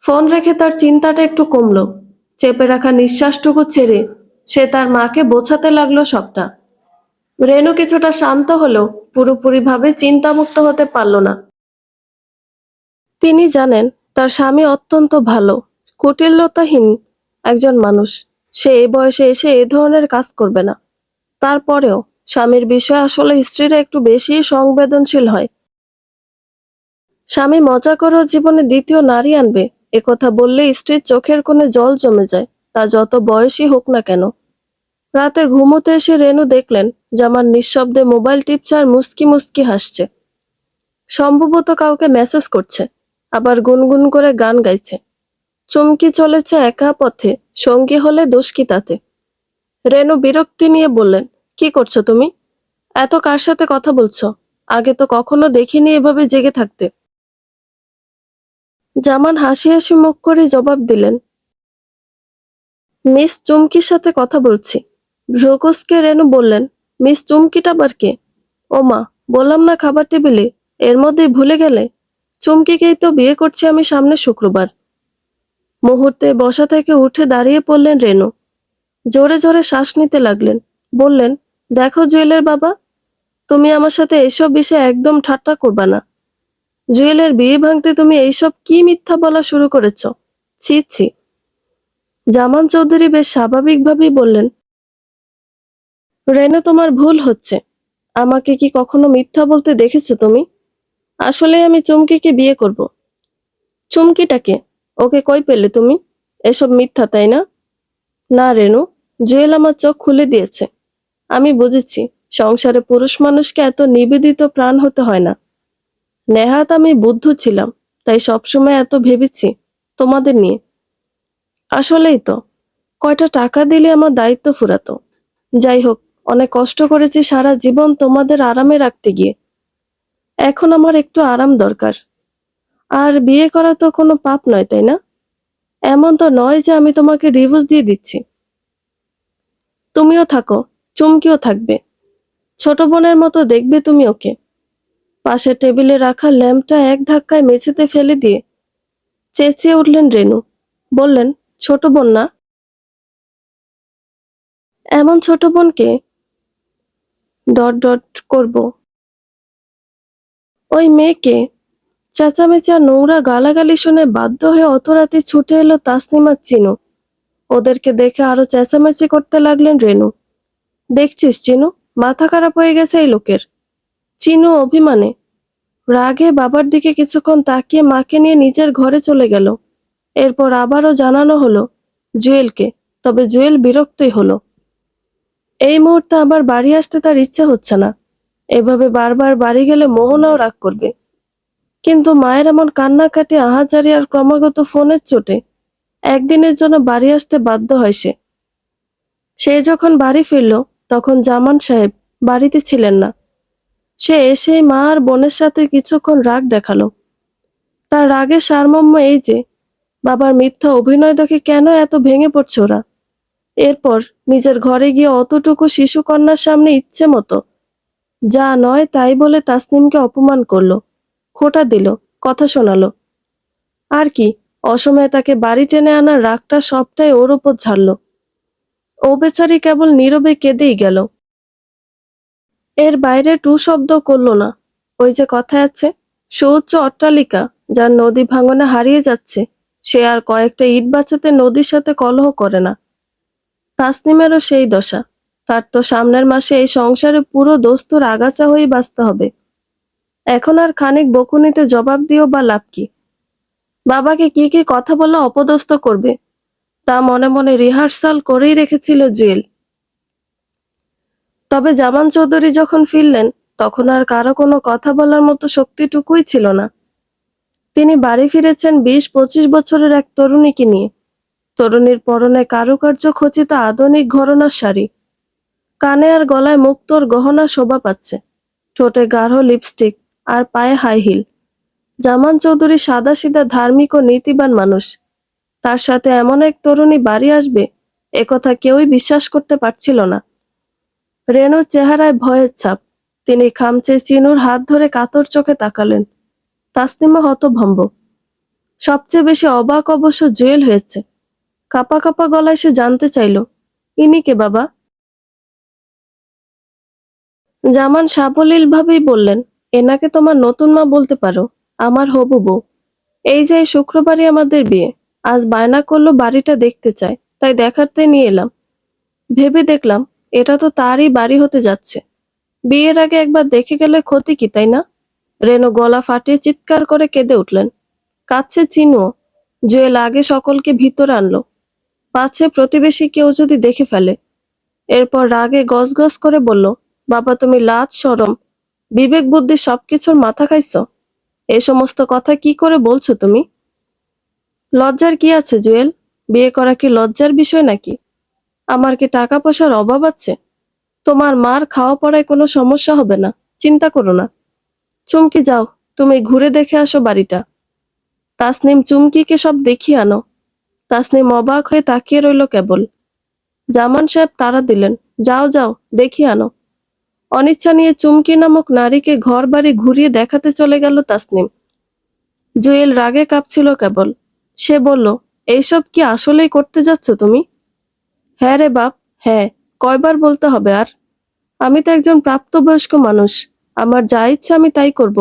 ফোন রেখে তার চিন্তাটা একটু কমলো। চেপে রাখা নিঃশ্বাসটুকু ছেড়ে সে তার মাকে বোঝাতে লাগলো সবটা। রেনু কিছুটা শান্ত হলেও পুরোপুরিভাবে চিন্তামুক্ত হতে পারল না। তিনি জানেন তার স্বামী অত্যন্ত ভালো, কুটিলতাহীন একজন মানুষ। সে এই বয়সে এসে এ ধরনের কাজ করবে না। তারপরেও স্বামীর বিষয়ে আসলে স্ত্রীরা একটু বেশি সংবেদনশীল হয়। স্বামী মজা করেও জীবনে দ্বিতীয় নারী আনবে, একথা বললে স্ত্রীর চোখের কোণে জল জমে যায়, তা যত বয়সী হোক না কেন। রাতে ঘুমোতে এসে রেনু দেখলেন জামাল নিঃশব্দে মোবাইল টিপছে আর মুস্কি মুস্কি হাসছে। সম্ভবত কাউকে মেসেজ করছে, আবার গুনগুন করে গান গাইছে। চুমকি চলেছে একা পথে, সঙ্গী হলে দোষ কি তাতে? রেনু বিরক্তি নিয়ে বললেন, কি করছো তুমি? এত কার সাথে কথা বলছো? আগে তো কখনো দেখিনি এভাবে জেগে থাকতে। জামান হাসি হাসি মুখ করে জবাব দিলেন, মিস চুমকির সাথে কথা বলছি। ভ্রুকুসকে রেনু বললেন, মিস চুমকিটা আবার কে? ও মা, বললাম না খাবার টেবিলে, এর মধ্যেই ভুলে গেলে? চুমকিকেই তো বিয়ে করছি আমি সামনে শুক্রবার। মুহূর্তে বসা থেকে উঠে দাঁড়িয়ে পড়লেন রেনু। জোরে জোরে শ্বাস নিতে লাগলেন। বললেন, দেখো জুয়েলের বাবা, তুমি আমার সাথে এইসব বিষয়ে একদম ঠাট্টা করবা না। জুয়েলের বিয়ে ভাঙতে তুমি এইসব কি মিথ্যা বলা শুরু করেছ? ছি ছি। জামান চৌধুরী বেশ স্বাভাবিকভাবেই বললেন, রেনু, তোমার ভুল হচ্ছে। আমাকে কি কখনো মিথ্যা বলতে দেখেছো তুমি? আসলে আমি চুমকিকে বিয়ে করব। চুমকিটাকে? ওকে কই পেলে তুমি? এসব মিথ্যা, তাই না? না রেনু, জুয়েল আমার চোখ খুলে দিয়েছে। আমি বুঝেছি সংসারে পুরুষ মানুষকে এত নিবেদিত প্রাণ হতে হয় না। নেহাত আমি বুদ্ধ ছিলাম, তাই সবসময় এত ভেবেছি তোমাদের নিয়ে। আসলেই তো, কয়টা টাকা দিলে আমার দায়িত্ব ফুরাতো। যাই হোক, অনেক কষ্ট করেছি সারা জীবন তোমাদের আরামে রাখতে গিয়ে। এখন আমার একটু আরাম দরকার। আর বিয়ে করা তো কোনো পাপ নয়, তাই না? এমন তো নয় যে আমি তোমাকে ডিভোর্স দিয়ে দিচ্ছি। তুমিও থাকো, চুমকিও থাকবে। ছোট বোনের মতো দেখবে তুমি ওকে। পাশের টেবিলে রাখা ল্যাম্পটা এক ধাক্কায় মেঝেতে ফেলে দিয়ে চেঁচিয়ে উঠলেন রেনু। বললেন, ছোট বোন না? এমন ছোট বোনকে ডট ডট করব। ওই মেয়েকে? চেঁচামেচি আর নোংরা গালাগালি শুনে বাধ্য হয়ে অত রাতে ছুটে এলো তাসনিম আর চিনু। ওদেরকে দেখে আরো চেঁচামেচি করতে লাগলেন রেনু। দেখছিস চিনু, মাথা খারাপ হয়ে গেছে এই লোকের। চিনু অভিমানে রাগে বাবার দিকে কিছুক্ষণ তাকিয়ে মাকে নিয়ে নিজের ঘরে চলে গেল। এরপর আবারও জানানো হলো জুয়েলকে, তবে জুয়েল বিরক্তই হলো। এই মুহূর্তে আবার বাড়ি আসতে তার ইচ্ছে হচ্ছে না। এভাবে বারবার বাড়ি গেলে মোহনাও রাগ করবে। কিন্তু মায়ের এমন কান্নাকাটি, আহাজারি আর ক্রমাগত ফোনের চোটে একদিনের জন্য বাড়ি আসতে বাধ্য হয় সে। সে যখন বাড়ি ফিরল, তখন জামান সাহেব বাড়িতে ছিলেন না। সে এসেই মা আর বোনের সাথে কিছুক্ষণ রাগ দেখালো। তার রাগের সারমর্ম এই যে বাবার মিথ্যা অভিনয় দেখে কেন এত ভেঙে পড়ছে ওরা? এরপর নিজের ঘরে গিয়ে অতটুকু শিশু কন্যার সামনে ইচ্ছে মতো যা নয় তাই বলে তাসনিমকে অপমান করলো, খোঁটা দিল, কথা শোনালো। আর কি, অসময়ে তাকে বাড়ি টেনে আনার রাগটা সবটাই ওর ওপর ঝাড়ল। ও বেচারি কেবল নীরবে কেঁদেই গেল। এর বাইরে টু শব্দ করলো না। ওই যে কথায় আছে, সুউচ্চ অট্টালিকা যার নদী ভাঙনে হারিয়ে যাচ্ছে, সে আর কয়েকটা ইট বাঁচাতে নদীর সাথে কলহ করে না। তাসনিমেরও সেই দশা। তার তো সামনের মাসে এই সংসারে পুরো দস্তুর আগাছা হয়েই বাঁচতে হবে। এখন আর খানিক বকুনিতে জবাব দিও বা লাভ কি? বাবাকে কি কি কথা বলে অপদস্থ করবে তা মনে মনে রিহার্সাল করেই রেখেছিল জুয়েল। তবে জামান চৌধুরী যখন ফিরলেন, তখন আর কারো কোনো কথা বলার মতো শক্তিটুকুই ছিল না। তিনি বাড়ি ফিরেছেন 20-25 বছরের এক তরুণীকে নিয়ে। তরুণীর পরনে কারুকার্য খচিত আধুনিক ঘরানার শাড়ি, কানে আর গলায় মুক্তোর গহনা শোভা পাচ্ছে, ঠোঁটে গাঢ় লিপস্টিক আর পায়ে হাই হিল। জামান চৌধুরী সাদাসিধা ধার্মিক ও নীতিবান মানুষ। তার সাথে এমন এক তরুণী বাড়ি আসবে, একথা কেউই বিশ্বাস করতে পারছিল না। রেনুর চেহারায় ভয়ের ছাপ। তিনি খামচে চিনুর হাত ধরে কাতর চোখে তাকালেন। তাসনিমা হতভম্ব। সবচেয়ে বেশি অবাক অবশ্য জুয়েল হয়েছে। কাপা কাপা গলায় সে জানতে চাইল, ইনি কে বাবা? জামান সাবলীল ভাবেই বললেন, এনাকে তোমার নতুন মা বলতে পারো, আমার হবু বউ। এই যে এই শুক্রবারই আমাদের বিয়ে। আজ বায়না করলো বাড়িটা দেখতে চায়, তাই দেখাতে নিয়ে এলাম। ভেবে দেখলাম এটা তো তারই বাড়ি হতে যাচ্ছে। বিয়ের আগে একবার দেখে গেলে ক্ষতি কি, তাই না? রেনু গলা ফাটিয়ে চিৎকার করে কেঁদে উঠলেন। কাছে চিনুও। জুয়েল আগে সকলকে ভিতরে আনলো, পাছে প্রতিবেশী কেউ যদি দেখে ফেলে। এরপর রাগে গজগজ করে বলল, বাবা তুমি লাজ শরম বিবেক বুদ্ধি সবকিছুর মাথা খাইছো? এ সমস্ত কথা কি করে বলছো তুমি? লজ্জার কি আছে জুয়েল? বিয়ে করা কি লজ্জার বিষয় নাকি? আমার কি টাকা পয়সার অভাব আছে? তোমার মার খাওয়া পড়ায় কোনো সমস্যা হবে না, চিন্তা করো না। চুমকি যাও, তুমি ঘুরে দেখে আসো বাড়িটা। তাসনিম চুমকিকে সব দেখিয়ে আনো। তাসনিম অবাক হয়ে তাকিয়ে রইল কেবল। জামান সাহেব তাড়া দিলেন, যাও যাও, দেখিয়ে আনো। অনিচ্ছা নিয়ে চুমকি নামক নারীকে ঘর বাড়ি ঘুরিয়ে দেখাতে চলে গেল তাসনিম। জুয়েল রাগে কাঁপছিল কেবল। সে বলল, এইসব কি আসলেই করতে যাচ্ছ তুমি? হ্যাঁ রে বাপ, হ্যাঁ। কয়বার বলতে হবে আর? আমি তো একজন প্রাপ্তবয়স্ক মানুষ। আমার যা ইচ্ছে আমি তাই করব,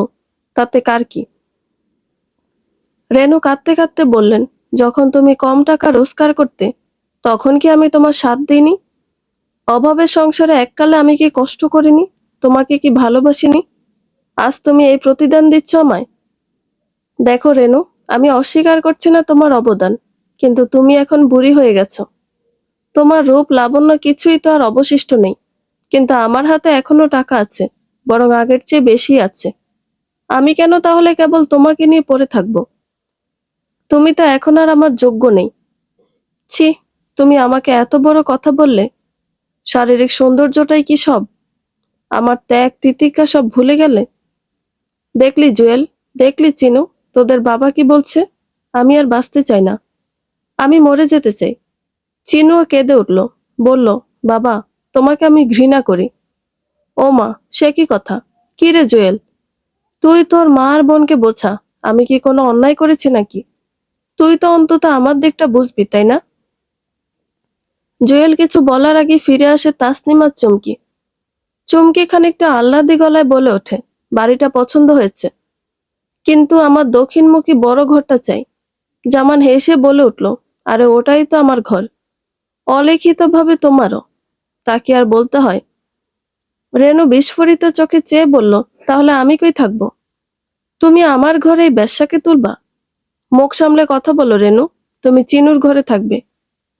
তাতে কার কি? রেনু কাঁদতে কাঁদতে বললেন, যখন তুমি কম টাকা রোজগার করতে, তখন কি আমি তোমার সাথ দিইনি? অভাবের সংসারে এককালে আমি কি কষ্ট করিনি? তোমাকে কি ভালোবাসিনি? আজ তুমি এই প্রতিদান দিচ্ছ আমায়? দেখো রেনু, আমি অস্বীকার করছি না তোমার অবদান, কিন্তু তুমি এখন বুড়ি হয়ে গেছো। তোমার রূপ লাবণ্য কিছুই তো আর অবশিষ্ট নেই। কিন্তু আমার হাতে এখনো টাকা আছে, বরং আগের চেয়ে বেশি আছে। আমি কেন তাহলে কেবল তোমাকে নিয়ে পড়ে থাকবো? তুমি তো এখন আর আমার যোগ্য নেই। ছি, তুমি আমাকে এত বড় কথা বললে। শারীরিক সৌন্দর্যটাই কি সব? আমার ত্যাগ তিতিক্ষা সব ভুলে গেলে? দেখলি জুয়েল, দেখলি চিনু, তোদের বাবা কি বলছে? আমি আর বাঁচতে চাই না, আমি মরে যেতে চাই। চিনুও কেঁদে উঠল, বলল, বাবা তোমাকে আমি ঘৃণা করি। ও মা, সে কি কথা? কি রে জুয়েল, তুই তোর মা আর বোনকে বোঝা। আমি কি কোনো অন্যায় করেছি নাকি? তুই তো অন্তত আমার দিকটা বুঝবি, তাই না? জুয়েল কিছু বলার আগে ফিরে আসে তাসনিম আর চুমকি। চুমকি খানিকটা আহ্লাদি গলায় বলে ওঠে, বাড়িটা পছন্দ হয়েছে, কিন্তু আমার দক্ষিণমুখী বড় ঘরটা চাই। জামান হেসে বলে উঠল, আরে ওটাই তো আমার ঘর, অলিখিতভাবে তোমারও। তা কি আর বলতে হয়? রেনু বিস্ফোরিত চোখে চেয়ে বলল, তাহলে আমি কই থাকবো? তুমি আমার ঘরে এই বেশ্যাকে তুলবা? মুখ সামলে কথা বলো রেনু। তুমি চিনুর ঘরে থাকবে।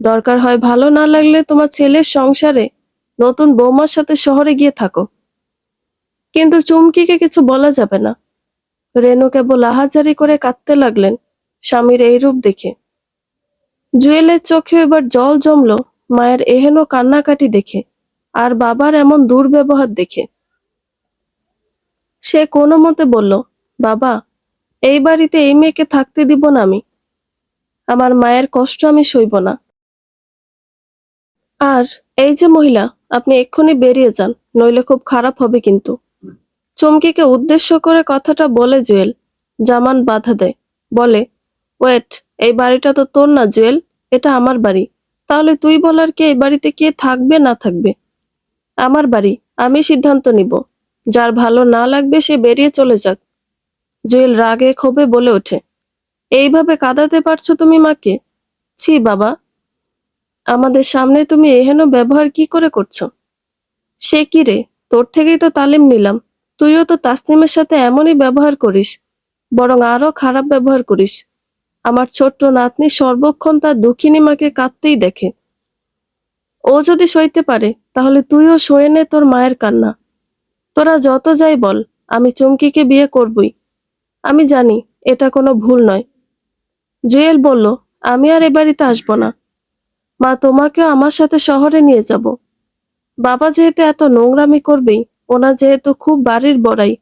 দরকার হয় ভালো না লাগলে তোমার ছেলের সংসারে নতুন বৌমার সাথে শহরে গিয়ে থাকো। কিন্তু চুমকিকে কিছু বলা যাবে না। রেনু কেবল আহাজারি করে কাঁদতে লাগলেন স্বামীর এই রূপ দেখে। জুয়েলের চোখে এবার জল জমল মায়ের এহেন কান্নাকাটি দেখে, আর বাবার এমন দুর্ব্যবহার দেখে। সে কোনো মতে বলল, বাবা এই বাড়িতে এই মেয়েকে থাকতে দিব না আমি। আমার মায়ের কষ্ট আমি সইব না। আর এই যে মহিলা, আপনি এক্ষুনি বেরিয়ে যান, নইলে খুব খারাপ হবে কিন্তু। চুমকিকে উদ্দেশ্য করে কথাটা বলে জুয়েল। জামান বাধা দেয়, বলে, ওয়েট, এই বাড়িটা তো তোর না জুয়েল, এটা আমার বাড়ি। তাহলে তুই বলার কে এই বাড়িতে কে থাকবে না থাকবে? আমার বাড়ি, আমি সিদ্ধান্ত নিব। যার ভালো না লাগবে সে বেরিয়ে চলে যাক। জুয়েল রাগে ক্ষোভে বলে ওঠে, এইভাবে কাঁদাতে পারছো তুমি মাকে? ছি বাবা, আমাদের সামনে তুমি এহেন ব্যবহার কি করে করছো? সে কি রে, তোর থেকেই তো তালিম নিলাম। তুইও তো তাসনিমের সাথে এমনই ব্যবহার করিস, বরং আরো খারাপ ব্যবহার করিস। আমার ছোট্ট নাতনি সর্বক্ষণ তার দুঃখিনী মাকে কাঁদতেই দেখে। ও যদি সইতে পারে তাহলে তুইও সয়ে নে তোর মায়ের কান্না। তোরা যত যাই বল, আমি চুমকিকে বিয়ে করবই। আমি জানি এটা কোনো ভুল নয়। জুয়েল বলল, আমি আর এ বাড়িতে আসবো না। মা, তোমাকেও আমার সাথে শহরে নিয়ে যাব। বাবা যেহেতু এত নোংরামি করবেই, ওনার যেহেতু খুব বাড়ির বড়াই,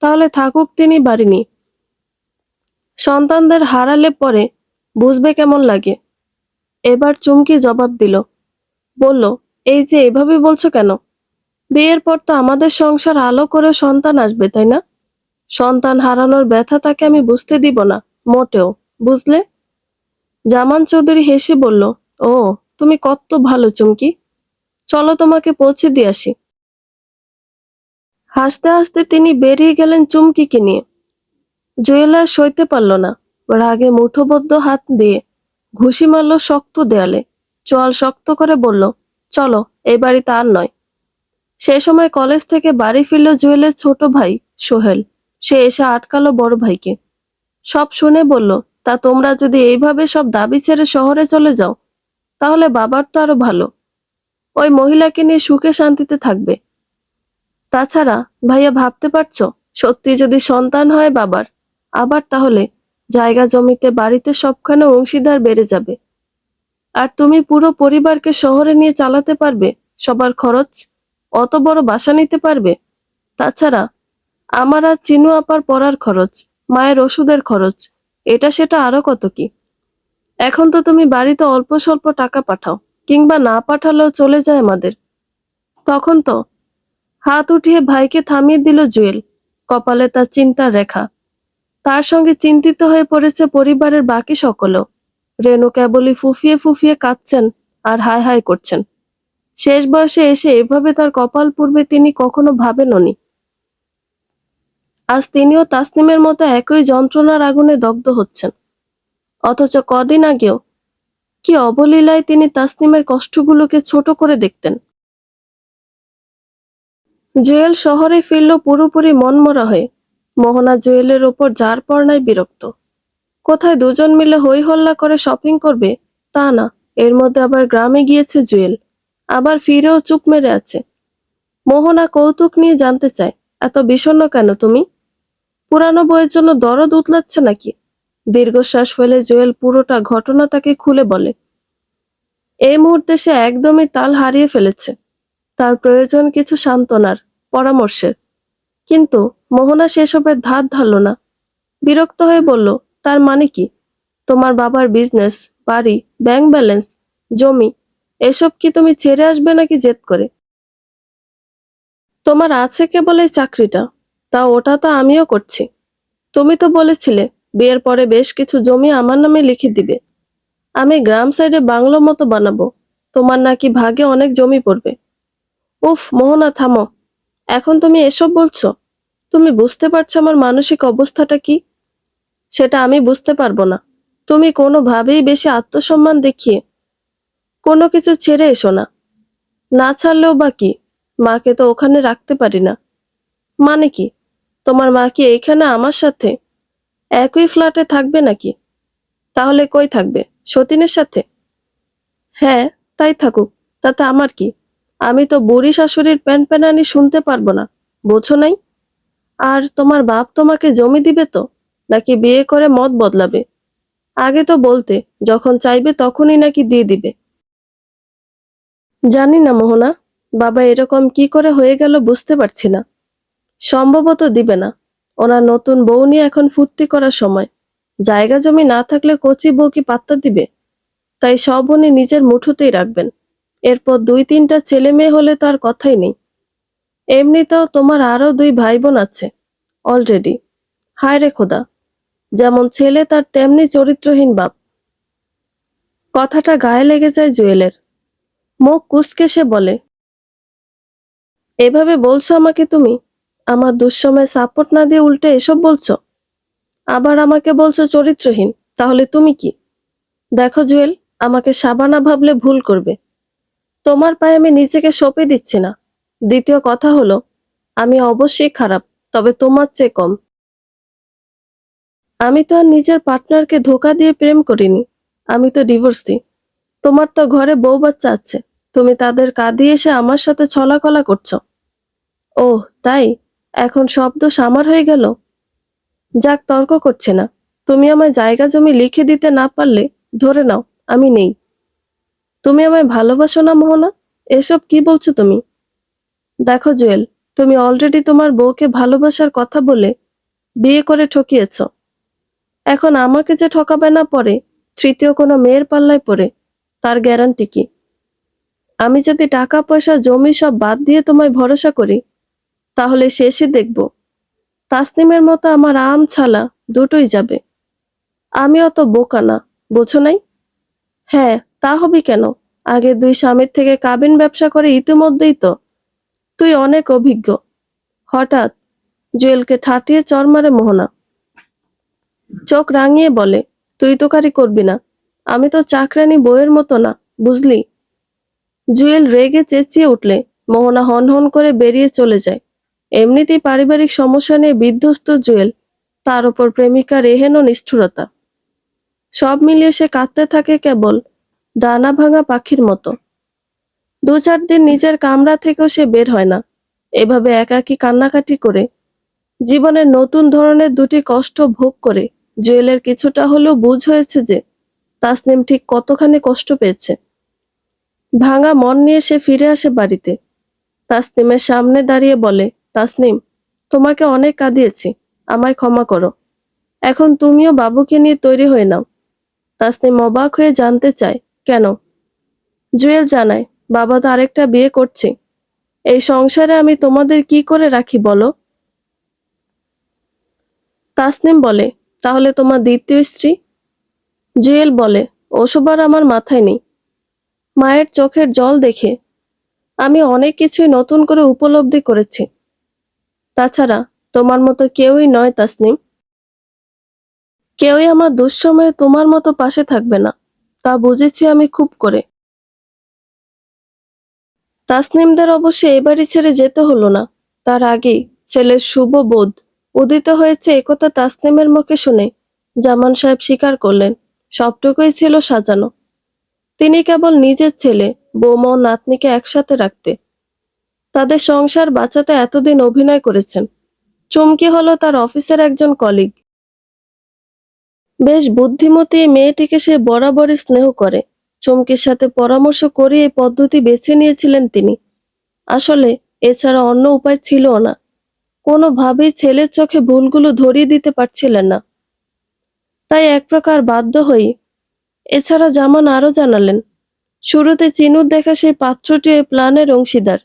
তাহলে থাকুক তিনি বাড়ি নিয়ে। সন্তানদের হারালে পরে বুঝবে কেমন লাগে। এবার চুমকি জবাব দিল, বলল, এই যে এভাবে বলছো কেন? বিয়ের পর তো আমাদের সংসার আলো করে সন্তান আসবে, তাই না? সন্তান হারানোর ব্যথা তাকে আমি বুঝতে দিব না, মোটেও, বুঝলে? জামান চৌধুরী হেসে বলল, ও, তুমি কত ভালো চুমকি, চলো তোমাকে পৌঁছে দিয়ে আসি। হাসতে হাসতে তিনি বেরিয়ে গেলেন চুমকিকে নিয়ে। জুয়েল আর সইতে পারল না, রাগে মুঠোবদ্ধ হাত দিয়ে ঘুষি মারল শক্ত দেয়ালে। চোয়াল শক্ত করে বলল, চলো, এই বাড়িতে আর নয়। সে সময় কলেজ থেকে বাড়ি ফিরল জুয়েলের ছোট ভাই সোহেল। সে এসে আটকালো বড় ভাইকে। সব শুনে বলল, তা তোমরা যদি এইভাবে সব দাবি ছেড়ে শহরে চলে যাও, তাহলে বাবার তো আরো ভালো, ওই মহিলাকে নিয়ে সুখে শান্তিতে থাকবে। তাছাড়া ভাইয়া, ভাবতে পারছো, সত্যি যদি সন্তান হয় বাবার, আবার তাহলে জায়গা জমিতে বাড়িতে সবখানে অংশীদার বেড়ে যাবে। আর তুমি পুরো পরিবারকে শহরে নিয়ে চালাতে পারবে, সবার খরচ, অত বড় বাসা নিতে পারবে। তাছাড়া আমার আর চিনু আপার পড়ার খরচ, মায়ের ওষুধের খরচ, এটা সেটা আরো কত কি। এখন তো তুমি বাড়িতে অল্প স্বল্প টাকা পাঠাও, কিংবা না পাঠালেও চলে যায় আমাদের। তখন তো, হাত উঠিয়ে ভাইকে থামিয়ে দিল জুয়েল। কপালে তার চিন্তার রেখা। তার সঙ্গে চিন্তিত হয়ে পড়েছে পরিবারের বাকি সকলেও। রেনু কেবলই ফুফিয়ে ফুফিয়ে কাঁদছেন আর হায় হায় করছেন। শেষ বয়সে এসে এভাবে তার কপাল পুড়বে তিনি কখনো ভাবেননি। আজ তিনিও তাসনিমের মতো একই যন্ত্রণার আগুনে দগ্ধ হচ্ছেন। অথচ কদিন আগেও কি অবলীলায় তিনি তাসনিমের কষ্টগুলোকে ছোট করে দেখতেন। জুয়েল শহরে ফিরল পুরোপুরি মনমরা হয়ে। মোহনা জুয়েলের ওপর যার পরনায় বিরক্ত। কোথায় দুজন মিলে হই হল্লা করে শপিং করবে তা না, এর মধ্যে আবার গ্রামে গিয়েছে জুয়েল, আবার ফিরেও চুপ মেরে আছে। মোহনা কৌতুক নিয়ে জানতে চায়, এত বিষণ্ণ কেন তুমি? পুরানো বইয়ের জন্য দরদ উতলাচ্ছে নাকি? দীর্ঘশ্বাস ফেলে জুয়েল পুরোটা ঘটনা তাকে খুলে বলে। এই মুহূর্তে সে একদমই তাল হারিয়ে ফেলেছে। তার প্রয়োজন কিছু সান্ত্বনার, পরামর্শের। কিন্তু মোহনা সেসবের ধার ধারল না। বিরক্ত হয়ে বলল, তার মানে কি? তোমার বাবার বিজনেস, বাড়ি, ব্যাংক ব্যালেন্স, জমি, এসব কি তুমি ছেড়ে আসবে নাকি জেদ করে? তোমার আছে কেবল এই চাকরিটা, তা ওটা তো আমিও করছি। তুমি তো বলেছিলে বিয়ের পরে বেশ কিছু জমি আমার নামে লিখে দিবে। আমি গ্রাম সাইডে বাংলো মতো বানাবো। তোমার নাকি ভাগে অনেক জমি পড়বে। উফ মোহনা, থামো। এখন তুমি এসব বলছো? তুমি বুঝতে পারছো আমার মানসিক অবস্থাটা কি? সেটা আমি বুঝতে পারবো না। তুমি কোনোভাবেই বেশি আত্মসম্মান দেখিয়ে কোনো কিছু ছেড়ে এসো না। না ছাড়লেও বা কি, মাকে তো ওখানে রাখতে পারি না। মানে কি, তোমার মা কি এইখানে আমার সাথে একই ফ্ল্যাটে থাকবে নাকি? তাহলে কই থাকবে, সতীনের সাথে? হ্যাঁ, তাই থাকুক, তাতে আমার কি। আমি তো বুড়ি শাশুড়ির প্যানপ্যানানি শুনতে পারবো না, বোঝো নাই? আর তোমার বাপ তোমাকে জমি দিবে তো, নাকি বিয়ে করে মত বদলাবে? আগে তো বলতে, যখন চাইবে তখনই নাকি দিয়ে দিবে। জানি না মোহনা, বাবা এরকম কি করে হয়ে গেল বুঝতে পারছি না। সম্ভবত দিবে না। ওনার নতুন বউ নিয়ে এখন ফুর্তি করার সময়। জায়গা জমি না থাকলে কচি বউ কি পাত্তা দিবে? তাই সব উনি নিজের মুঠোতেই রাখবেন। এরপর 2-3টা ছেলে মেয়ে হলে তার কথাই নেই। এমনিতেও তোমার আরো 2 ভাই বোন আছে অলরেডি। হায় রে খোদা, যেমন ছেলে তার তেমনি চরিত্রহীন বাপ। কথাটা গায়ে লেগে যায় জুয়েলের। মুখ কুঁচকে সে বলে, এভাবে বলছো আমাকে তুমি? আমার দুঃসময়ে সাপোর্ট না দিয়ে উল্টে এসব বলছো? আবার আমাকে বলছো চরিত্রহীন। তাহলে তুমি কি? দেখো জুয়েল, আমাকে সাবানা ভাবলে ভুল করবে। তোমার পায়ে আমি নিজেকে সঁপে দিচ্ছি না। দ্বিতীয় কথা হলো, আমি অবশ্যই খারাপ, তবে তোমার চেয়ে কম। আমি তো আর নিজের পার্টনারকে ধোঁকা দিয়ে প্রেম করিনি। আমি তো ডিভোর্সি। তোমার তো ঘরে বউ বাচ্চা আছে। তুমি তাদের কাঁদিয়ে এসে আমার সাথে ছলাকলা করছো। ওহ তাই? এখন সব দোষ আমার হয়ে গেল? যাক, তর্ক করছে না। তুমি আমায় জায়গা জমি লিখে দিতে না পারলে ধরে নাও আমি নেই। তুমি আমায় ভালোবাসো না মোহনা? এসব কি বলছো তুমি? দেখো জুয়েল, তুমি অলরেডি তোমার বউকে ভালোবাসার কথা বলে বিয়ে করে ঠকিয়েছ। এখন আমাকে যে ঠকাবে না পরে তৃতীয় কোনো মেয়ের পাল্লায় পড়ে, তার গ্যারান্টি কি? আমি যদি টাকা পয়সা জমি সব বাদ দিয়ে তোমায় ভরসা করি, তাহলে শেষে দেখব তাসনিমের মতো আমার আম ছালা দুটোই যাবে। আমি অত বোকা না, বোঝো নাই? হ্যাঁ, তা হবি কেন? আগে 2 স্বামীর থেকে কাবিন ব্যবসা করে ইতিমধ্যেই তো তুই অনেক অভিজ্ঞ। হঠাৎ জুয়েলকে ঠাটিয়ে চর মারে মোহনা। চোখ রাঙিয়ে বলে, তুই তোকারি করবি না। আমি তো চাকরানি বইয়ের মতো না, বুঝলি? জুয়েল রেগে চেঁচিয়ে উঠলে মোহনা হনহন করে বেরিয়ে চলে যায়। এমনিতেই পারিবারিক সমস্যা নিয়ে বিধ্বস্ত জুয়েল, তার উপর প্রেমিকার এহেন নিষ্ঠুরতা। সব মিলিয়ে সে কাঁদতে থাকে কেবল ডানা ভাঙা পাখির মতো। 2-4 দিন নিজের কামরা থেকেও সে বের হয় না। এভাবে একাকী কান্নাকাটি করে, জীবনের নতুন ধরনের 2টি কষ্ট ভোগ করে জুয়েলের কিছুটা হলেও বুঝ হয়েছে যে তাসনিম ঠিক কতখানি কষ্ট পেয়েছে। ভাঙা মন নিয়ে সে ফিরে আসে বাড়িতে। তাসনিমের সামনে দাঁড়িয়ে বলে, তাসনিম, তোমাকে অনেক কাঁদিয়েছি, আমায় ক্ষমা করো। এখন তুমিও বাবুকে নিয়ে তৈরি হয়ে নাও। তাসনিম অবাক হয়ে জানতে চায়, কেন? জুয়েল জানায়, বাবা তো আরেকটা বিয়ে করছে। এই সংসারে আমি তোমাদের কি করে রাখি বলো? তাসনিম বলে, তাহলে তোমার দ্বিতীয় স্ত্রী? জুয়েল বলে, ওসব আর আমার মাথায় নেই। মায়ের চোখের জল দেখে আমি অনেক কিছুই নতুন করে উপলব্ধি করেছি। তাছাড়া তোমার মতো কেউই নয় তাসনিম। কেউই আমার দুঃসময়ে তোমার মতো পাশে থাকবে না, তা বুঝেছি আমি খুব করে। তাসনিমদের অবশ্য এ বাড়ি ছেড়ে যেতে হলো না। তার আগেই ছেলের শুভ বোধ উদিত হয়েছে একথা তাসনিমের মুখে শুনে জামান সাহেব স্বীকার করলেন, সবটুকুই ছিল সাজানো। তিনি কেবল নিজের ছেলে, বৌমা ও নাতনিকে একসাথে রাখতে, তাদের সংসার বাঁচাতে এতদিন অভিনয় করেছেন। চুমকি হলো তার অফিসের একজন কলিগ। বেশ বুদ্ধিমতী এই মেয়েটিকে সে বরাবরই স্নেহ করে। চুমকির সাথে পরামর্শ করে এই পদ্ধতি বেছে নিয়েছিলেন তিনি। আসলে এছাড়া অন্য উপায় ছিলও না। কোনোভাবেই ছেলের চোখে ভুলগুলো ধরিয়ে দিতে পারছিলেন না। তাই এক প্রকার বাধ্য হয়ে, এছাড়া জামান আরও জানালেন, শুরুতে চিনুর দেখা সেই পাত্রটি এই প্ল্যানের অংশীদার।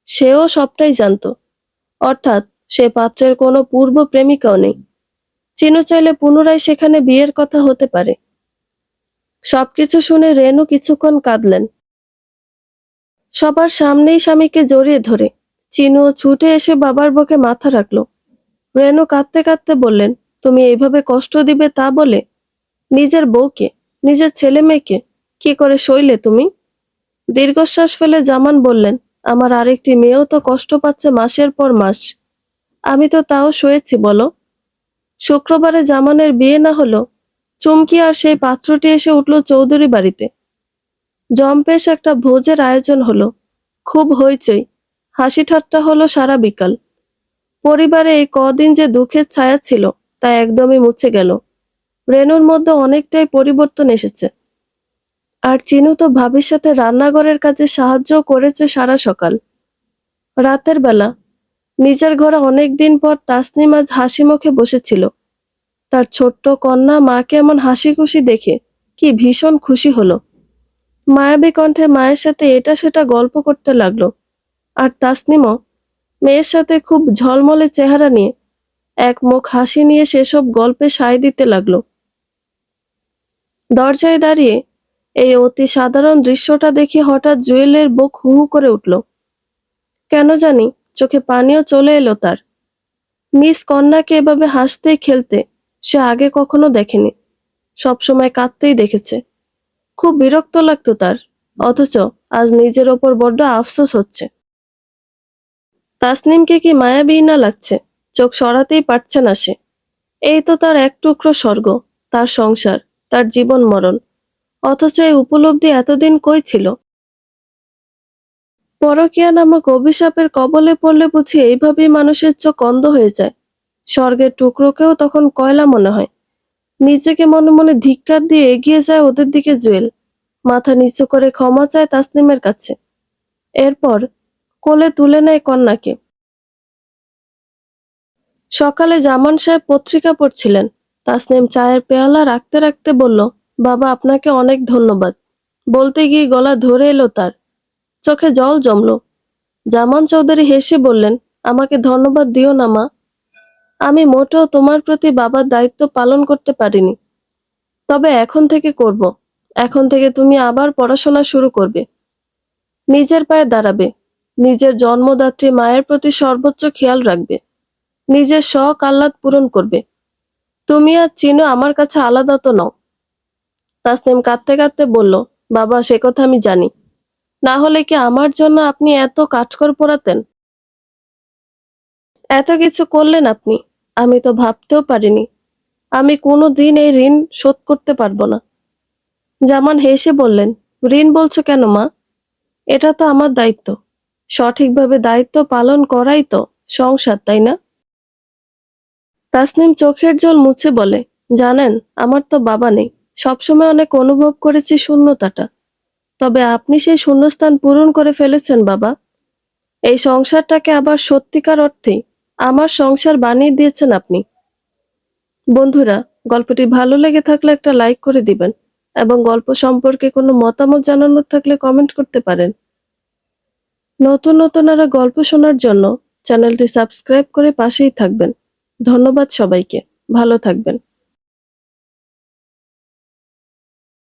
সেও সবটাই জানত। অর্থাৎ সে পাত্রের কোনো পূর্ব প্রেমিকাও নেই। চিনু চাইলে পুনরায় সেখানে বিয়ের কথা হতে পারে। সবকিছু শুনে রেনু কিছুক্ষণ কাঁদলেন। সবার সামনেই স্বামীকে জড়িয়ে ধরে চিনুও ছুটে এসে বাবার বুকে মাথা রাখল। রেনু কাঁদতে কাঁদতে বললেন, তুমি এইভাবে কষ্ট দিবে তা বলে? নিজের বউকে, নিজের ছেলে মেয়েকে কি করে সইলে তুমি? দীর্ঘশ্বাস ফেলে জামান বললেন, আমার আরেকটি মেয়েও তো কষ্ট পাচ্ছে মাসের পর মাস। আমি তো তাও সয়েছি বলো। শুক্রবারে জামানের বিয়ে না হলো, চুমকি আর সেই পাত্রটি এসে উঠল চৌধুরী বাড়িতে। জম্পেশ একটা ভোজের আয়োজন হলো। খুব হইচই, হাসি ঠাট্টা হলো সারা বিকাল। পরিবারে এই কদিন যে দুঃখের ছায়া ছিল তা একদমই মুছে গেল। রেনুর মধ্যে অনেকটাই পরিবর্তন এসেছে। আর চিনু তো ভাবির সাথে রান্নাঘরের কাজে সাহায্যও করেছে সারা সকাল। রাতের বেলা নিজের ঘরে অনেক দিন পর তাসনিম আজ হাসি মুখে বসেছিল। তার ছোট্ট কন্যা মাকে এমন হাসি খুশি দেখে কি ভীষণ খুশি হলো। মায়াবী কণ্ঠে মায়ের সাথে এটা সেটা গল্প করতে লাগলো। আর তাসনিমও মেয়ের সাথে খুব ঝলমলে চেহারা নিয়ে এক মুখ হাসি নিয়ে সেসব গল্পে সায় দিতে লাগলো। দরজায় দাঁড়িয়ে এই অতি সাধারণ দৃশ্যটা দেখে হঠাৎ জুয়েলের বুক হু হু করে উঠল। কেন জানি চোখে পানিও চলে এলো তার। মিস কন্যাকে এভাবে হাসতে খেলতে সে আগে কখনো দেখেনি, সবসময় কাঁদতেই দেখেছে। খুব বিরক্ত লাগতো তার, অথচ আজ নিজের ওপর বড্ড আফসোস হচ্ছে। তাসনিমকে কি মায়াবী না লাগছে, চোখ সরাতেই পারছে না সে। এই তো তার এক টুকরো স্বর্গ, তার সংসার, তার জীবন মরণ, অথচ এই উপলব্ধি এতদিন কই ছিল? পরকীয়া নামক অভিশাপের কবলে পড়লে বুঝি এইভাবেই মানুষের চোখ অন্ধ হয়ে যায়। স্বর্গের টুকরোকেও তখন কয়লা মনে হয়। নিজেকে মনে মনে ধিক্কার দিয়ে এগিয়ে যায় ওদের দিকে জুয়েল। মাথা নিচু করে ক্ষমা চায় তাসনিমের কাছে। এরপর কোলে তুলে নেয় কন্যাকে। সকালে জামান সাহেব পত্রিকা পড়ছিলেন। তাসনিম চায়ের পেয়ালা রাখতে রাখতে বলল, বাবা আপনাকে অনেক ধন্যবাদ। বলতে গিয়ে গলা ধরে এলো তার, চোখে জল জমল। জামান চৌধুরী হেসে বললেন, আমাকে ধন্যবাদ দিও না মা, আমি মোটেও তোমার প্রতি বাবার দায়িত্ব পালন করতে পারিনি। তবে এখন থেকে করব। এখন থেকে তুমি আবার পড়াশোনা শুরু করবে, নিজের পায়ে দাঁড়াবে, নিজের জন্মদাত্রী মায়ের প্রতি সর্বোচ্চ খেয়াল রাখবে, নিজের শখ আহ্লাদ পূরণ করবে। তুমি আর চিনো আমার কাছে আলাদা তো নও। তাসনিম কাঁদতে কাঁদতে বলল, বাবা সে কথা আমি জানি, না হলে কি আমার জন্য আপনি এত কাঠখড় পোড়াতেন? এত কিছু করলেন আপনি, আমি তো ভাবতেও পারিনি। আমি কোনো দিন এই ঋণ শোধ করতে পারবো না। জামান হেসে বললেন, ঋণ বলছো কেন মা? এটা তো আমার দায়িত্ব। সঠিকভাবে দায়িত্ব পালন করাই তো সংসার, তাই না? তাসনিম চোখের জল মুছে বলে, জানেন আমার তো বাবা নেই, সবসময় অনেক অনুভব করেছি শূন্যতাটা। তবে আপনি সেই শূন্যস্থান পূরণ করে ফেলেছেন বাবা। এই সংসারটাকে আবার সত্যিকার অর্থেই আমার সংসার বানিয়ে দিয়েছেন আপনি। বন্ধুরা, গল্পটি ভালো লেগে থাকলে একটা লাইক করে দিবেন এবং গল্প সম্পর্কে কোনো মতামত জানানোর থাকলে কমেন্ট করতে পারেন। নতুন নতুন আরো গল্প শোনার জন্য চ্যানেলটি সাবস্ক্রাইব করে পাশেই থাকবেন। ধন্যবাদ সবাইকে, ভালো থাকবেন।